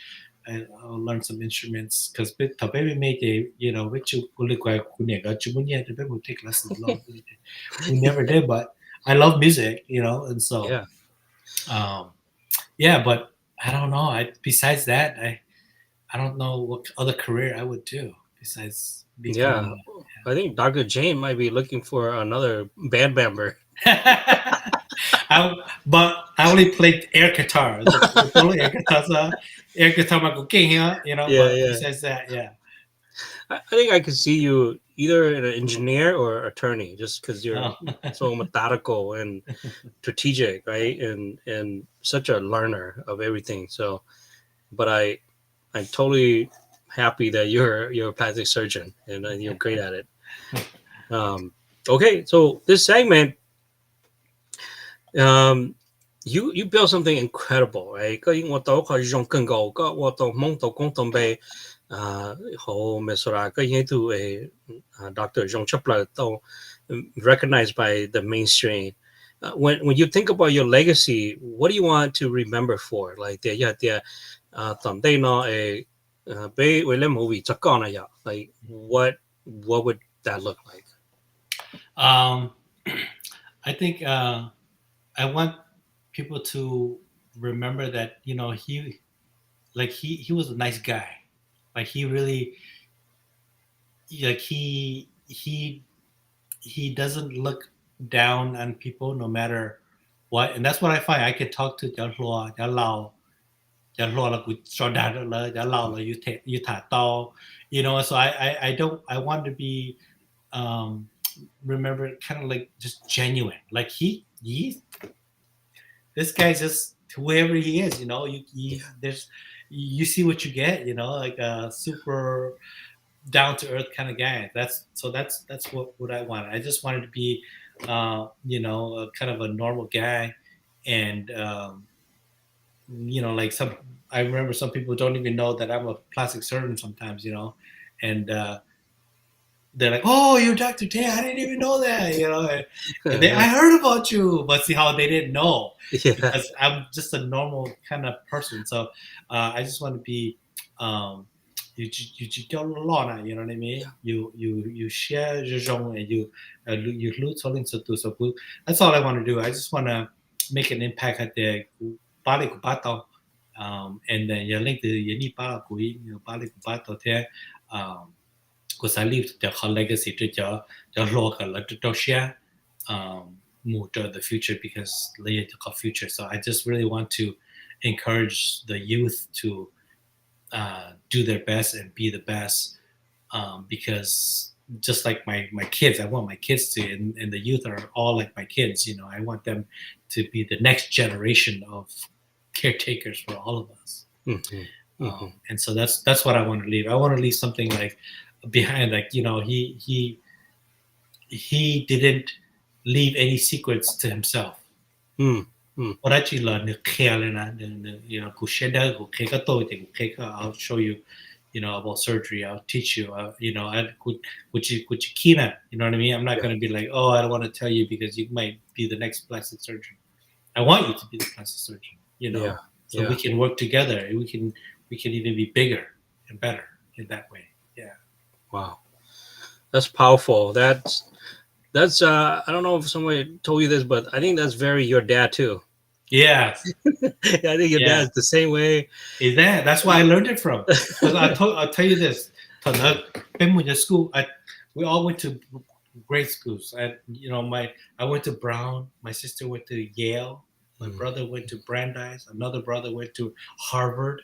I'll learn some instruments because maybe make a which you will take lessons. We never did, but I love music, and so Yeah. um, yeah. But I don't know. Besides that, I don't know what other career I would do besides Yeah. becoming. I think Dr. Jane might be looking for another band member. But I only played air guitar. So only air guitar. So air guitar, Yeah, But yeah. besides that, yeah. I think I could see you either an engineer or attorney, just because you're Oh. so methodical and strategic, right? And such a learner of everything. So, but I'm totally happy that you're a plastic surgeon and you're great at it. Um, okay, so this segment, um, you built something incredible, right? 個英我到佢用更高個我到蒙到公同被好咩說啦？個嘢都誒 Doctor 用出嚟都 recognized by the mainstream. When you think about your legacy, what do you want to remember for? Like 第一啲俾為咗 movie 就講啦呀 like what would that look like? Um, I think I want people to remember that he was a nice guy. Like he really like he doesn't look down on people no matter what, and that's what I find. I can talk to 假老了，假老了，有铁，有塔刀, So I don't. I want to be um, remember kind of like just genuine. Like this guy's just whoever he is. There's you see what you get. Like a super down to earth kind of guy. That's what I wanted. I just wanted to be, a kind of a normal guy, and like I remember some people don't even know that I'm a plastic surgeon sometimes, and they're like, "Oh, you're Dr. Tay. I didn't even know that," I heard about you, but see how they didn't know Yeah. because I'm just a normal kind of person. So I just want to be. You don't know, you know what I mean? You share your zone and you lose something to do. So that's all I want to do. I just want to make an impact at the balik bato, and then you link the yeni para kui balik bato there. Because I leave the whole legacy to the local to share more to the future because later the future. So I just really want to encourage the youth to do their best and be the best because just like my kids, I want my kids to, and the youth are all like my kids. I want them to be the next generation of caretakers for all of us. Mhm, mhm. And so that's what I want to leave. I want to leave something like behind, like he didn't leave any secrets to himself. Mm, mm. I'll show you, about surgery. I'll teach you. You know what I mean? I'm not Yeah, going to be like, oh, I don't want to tell you because you might be the next plastic surgeon. I want you to be the plastic surgeon. yeah, So yeah. we can work together. we can even be bigger and better in that way. Yeah. Wow, that's powerful. That's I don't know if somebody told you this, but I think that's very your dad too. Yes. I think your Yeah. dad's the same way. Is that? That's where I learned it from. Because I'll tell you this. School, we all went to great schools. I went to Brown. My sister went to Yale. My Mm, brother went to Brandeis. Another brother went to Harvard.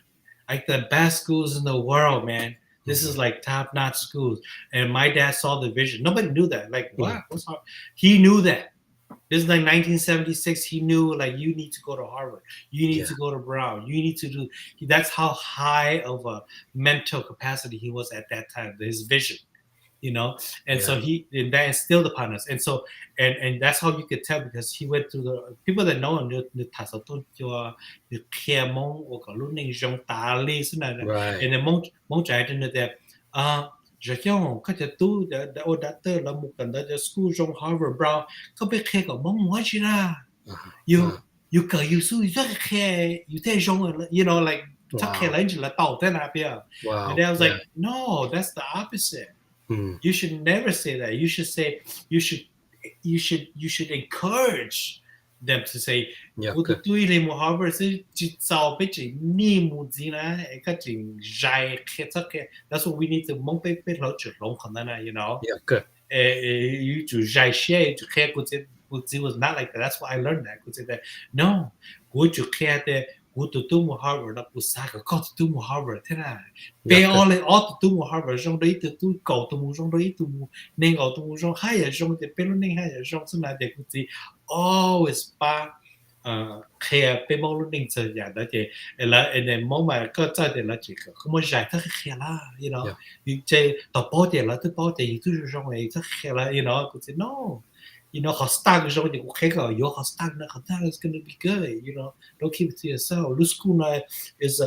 Like the best schools in the world, man. This is mhm, like top notch schools. And my dad saw the vision. Nobody knew that. Like, mm. what? What's Harvard? He knew that. This is like 1976. He knew like you need to go to Harvard, you need Yeah, to go to Brown, you need to do. That's how high of a mental capacity he was at that time. His vision, you know, and so yeah, and that instilled upon us. And so and that's how you could tell because he went through the people that know him. The Hmong or Lunning Jong Tali, right. and then Mong Jai that. Rồi không có thể tu đã ô đã tơ là một cần đã school trong Harvard Brown có biết khe có mong muốn gì ra Uh-huh, you uh, you cỡ you su rất khe you thấy trong like chắc khe wow, lên chỉ là tàu thế nào bây and wow, I was yeah. like no that's the opposite Mm, you should never say that you should say you should encourage them to say yeah, cô tụi good. tôi lên một Harvard sẽ chỉ sau biết chỉ ni một gì nè cái chuyện dài khe chắc khe that's what we need to mong biết lỡ chuyện long khả năng you know Yeah, good. you to jai share to care it was not like that. That's why I learned that. Could say that no, go to care that go to do more Harvard, not to sack a got to do more Harvard. Thế nào? Yeah, Pay good. all to do more Harvard. Trong đấy từ tôi cầu từ một trong đấy từ nên cầu từ một trong hai ở trong thì pay luôn nên hai ở trong thế nào để cũng gì always ba care pay mong luôn nên chờ giả đó thì là and mong mà có cho thì là chỉ không có giải thích care là you know Yeah, you say tập bao tiền là tập bao tiền you do trong này chắc care là you know cũng say no họ start cái trong thì cũng khác rồi họ start nó họ start is gonna be good don't keep it to yourself Lu school này is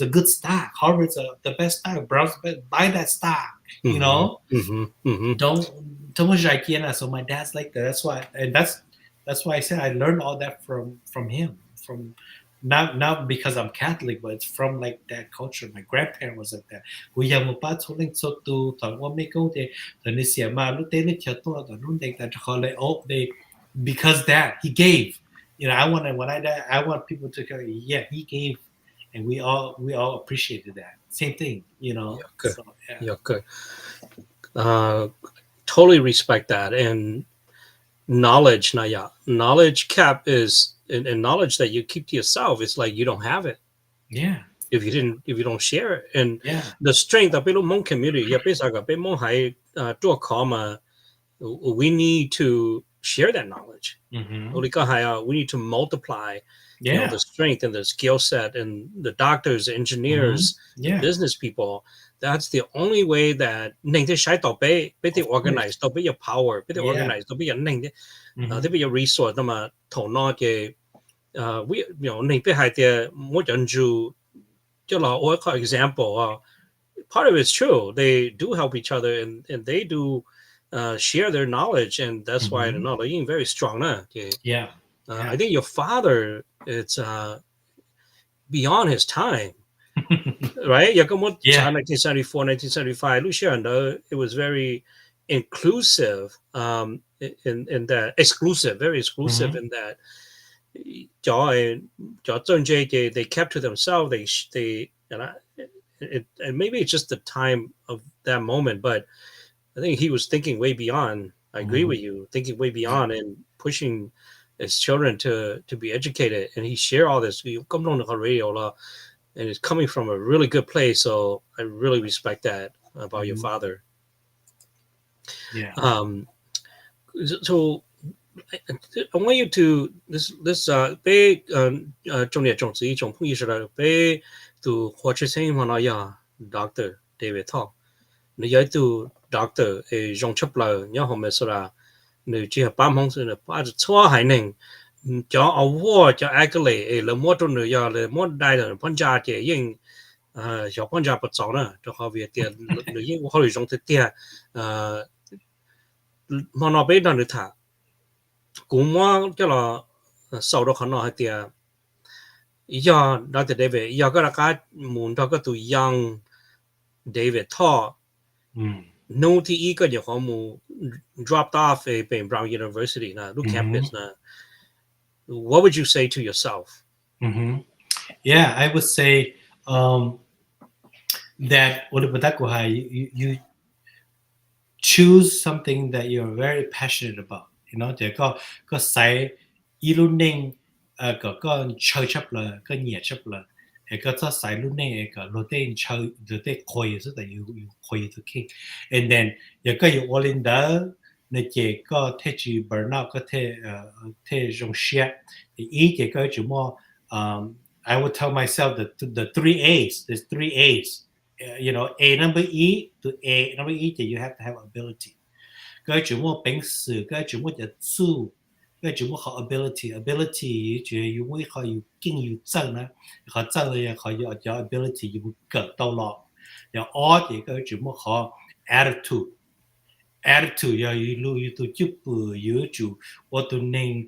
a good start Harvard's the best start Brown's best buy that stock you mm-hmm, know mm-hmm, mm-hmm. don't much idea so my dad's like that that's why and that's why I said I learned all that from him from not because I'm Catholic but it's from like that culture my grandparent was like that we have một bát số linh số tu thằng qua mấy câu thì thằng này xỉa mà lúc đấy lúc chờ tôi thằng lúc đấy ta họ lại they because that he gave I want when I die I want people to go yeah he gave and we all appreciated that same thing Yeah, good. so yeah Yeah, good. Uh, totally respect that. And knowledge, now, yeah, knowledge cap is and knowledge that you keep to yourself. It's like you don't have it yeah if you don't share it. And yeah the strength of the Hmong community, yeah, basically, Hmong hai to a comma, we need to share that knowledge. mm-hmm. We need to multiply, yeah the strength and the skill set and the doctors, the mm-hmm. engineers, the yeah business people. That's the only way that they of course organized, they'll be your power, they yeah organized, they'll be your mm-hmm. they'll be your resource. 那么头脑嘅we你被害的每人住就老我 example part of it's true. They do help each other and they do share their knowledge, and that's why I don't Mm-hmm. know they're very strong. Okay. Yeah. I Yeah. think your father, it's beyond his time, right? Yeah, yeah. 1974, 1975, Lucian, it was very inclusive in that exclusive, very exclusive Mm-hmm. in that. They kept to themselves. They and maybe it's just the time of that moment, but I think he was thinking way beyond. I agree Mm-hmm. with you, thinking way Yeah. beyond and pushing his children to be educated. And he share all this. Come on the radio, and it's coming from a really good place. So I really respect that about your Mm-hmm. father. Yeah. So I want you to this被重点种子一种意识了被to 活出声音嘛呀 Dr. David Thao 你有to Dr. 用出来然后没说啦你只係8行先把錯係能cho award cho accolade là một trong những là một đại là phân gia thì nhưng小phân gia bất早呢就好比的你因我用的的mà nó被让你他 cũng muốn cho là sau đó họ nói thì Yeah, Dr. David, yeah, got a cat moon talk to young David Thao. อืม No TE ก็อย่างของมู dropped off เป็น Brown University นะลูก อือฮึ campus นะ what would you say to yourself อือฮึ yeah I would say um that อุดมตะกุหาย you choose something that you're very passionate about you know แต่ก็ใส่อีรุ่นหนึ่งก็เชื่อชับเลยก็เหนียดชับเลยก็จะใส่รุ่นหนึ่งก็เราได้เชื่อเราได้คอยสุดแต่อยู่คอยทุกที and then ยังก็อยู่ all in the ในเจก็เทจี burnout ก็เทจงเชียอีเจก็จุดมั่ว I would tell myself that the three A's there's three A's you know A number E to A number E you have to have ability cái chuyện mua bánh sử cái chuyện mua giờ su cái chuyện mua họ ability chuyện you mới họ you kinh you chân á họ chân là họ有 ability you cỡ tàu lọ 有 all thì cái chuyện mua họ attitude 要一路一路就不有主我都能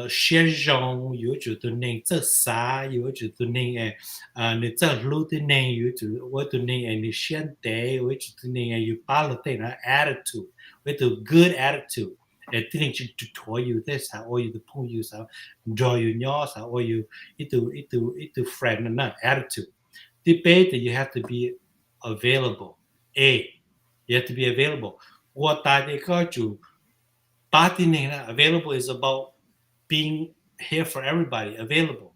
先让有主都能做啥有主都能你做路都能有主我都能你先得我主都能有把了对了 attitude 我都 good attitude ที่นี่จะถอยอยู่ได้สาวอยู่ที่พุ่งอยู่สาวจอยอยู่ย่อสาวอยู่อีตัว friend นั่นน่ะ attitude ที่เป็นแต่ you have to be available A you have to be available 我大家就 partying available is about being here for everybody available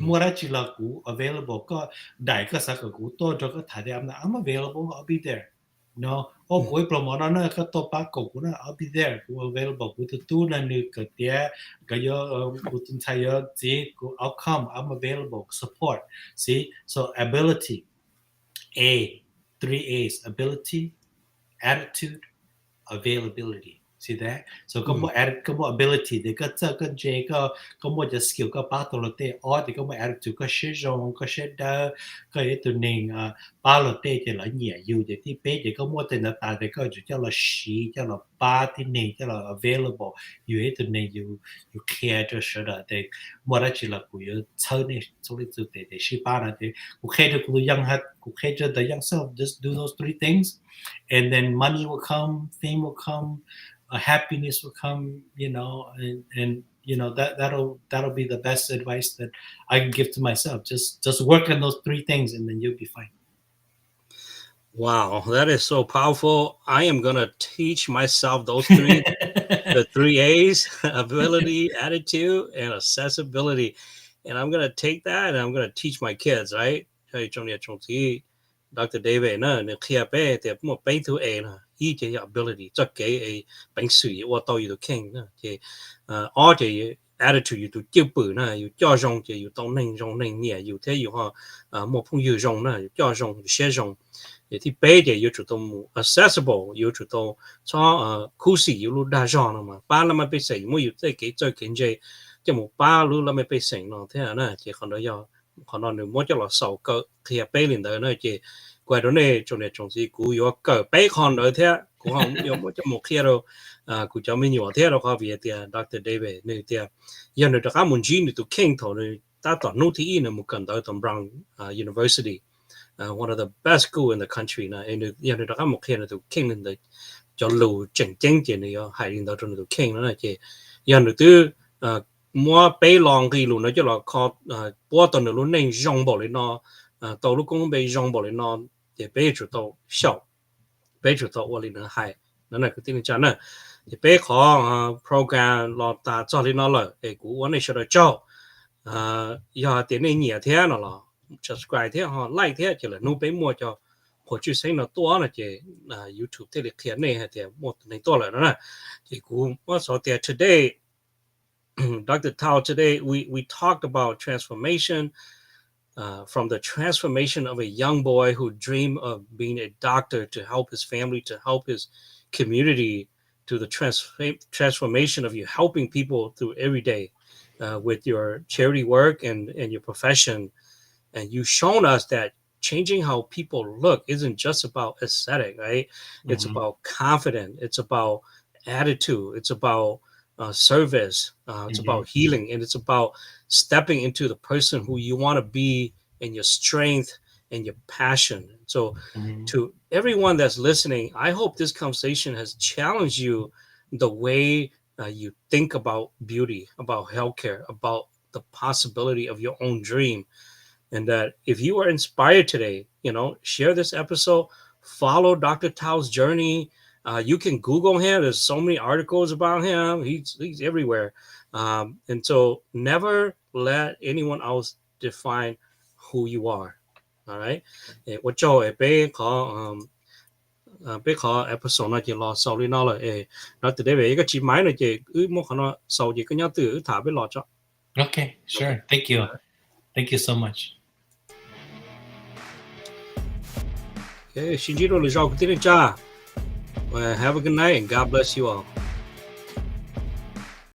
มัวได้จิลากู available ก็ได้ก็สักกูตัวจก็ถ่ายได้ I'm available I'll be there no โอ้กูโปรโมทนั่นก็ตัวปากกูนะ I'll be there กู available กูตัวตู้นั่นนี่ก็เดี๋ยวกูต้องใช้เยอะจีกู I'll come I'm available support see so ability A three A's ability attitude availability see that so ก็บ่ add ก็บ่ ability เดี๋ยวก็เจอก็ J ก็บ่จะ skill ก็ปาตัวละเต้ or เดี๋ยวก็บ่ attitude ก็เชื่อจงก็เชื่อได้ก็อยู่ตัวนี้ปาละเต้เดี๋ยวละเหนียอยู่เดี๋ยวที่เป๊ะเดี๋ยวก็มัวแต่ละตาเดี๋ยวก็จะละสีจะละปาที่นี่จะละ available อยู่ให้ตัวนี้อยู่เคลียร์จะเสร็จแต่มัวแต่ละจิละกูอยู่เชิญนี่สุดที่สุดแต่สิบ้านะเดี๋ยวกูแค่จะกูยังฮัดกูแค่จะ the young self just do those three things and then money will come, fame will come, happiness will come, you know, and you know that'll be the best advice that I can give to myself. Just work on those three things, and then you'll be fine. wow that is so powerful I am gonna teach myself those three the three A's ability attitude and accessibility and I'm gonna take that and I'm gonna teach my kids right hey trong tí Dr. David 呢你 ability 这个ability attitude 有教育的有接本有教上有当能用能念有些有莫碰有用有教上有些上也ที่เป๊ะ有主动 accessible 有主动超คุสิอยู่รู้ได้จองนะมาละไม่ไปใส่ไม่อยู่在给这跟这这么巴路ละไม่ไปใส่เนาะที่นั่นที่คนเรา要可能有摸着了少个ที่ไป领的那些怪的那种这些 Dr. David 那点要你这个门禁你都看头的大ต่อนู้ที่อีเนี่ยมุกัน到ตรง Brown University one of the best school in the country 那，因为这个摸背浪给路呢，就老靠波等的路内上不了呢，到路公被上不了呢，也被就到小，被就到我哩呢害，那个定价呢，也被考 program 老大做哩那了，哎，古我那时候做，要点那热天了咯。subscribe 贴哈 like 贴起来，弄被摸叫或者谁那多呢？这 YouTube 这里贴那还贴摸那多了呢？这古我说的 today Dr. Tao today we talked about transformation from the transformation of a young boy who dreamed of being a doctor to help his family to help his community to the transformation of you helping people through every day with your charity work and your profession and you've shown us that changing how people look isn't just about aesthetic, right? It's Mm-hmm. about confidence. It's about attitude. It's about service. It's Mm-hmm. about healing, and it's about stepping into the person who you want to be and your strength and your passion. So to everyone that's listening, I hope this conversation has challenged you the way you think about beauty, about healthcare, about the possibility of your own dream. And that if you are inspired today, share this episode, follow Dr. Tao's journey. You can Google him. There's so many articles about him. He's everywhere. And so never let anyone else define who you are. All right. 我做俾個 episode 呢就落手呢攞啦，嗱，特別一個節目呢就冇可能受熱嘅一對塔俾落咗。Okay, sure. Okay. Thank you. Thank you so much. Okay, Shinjiro, have a good night and God bless you all.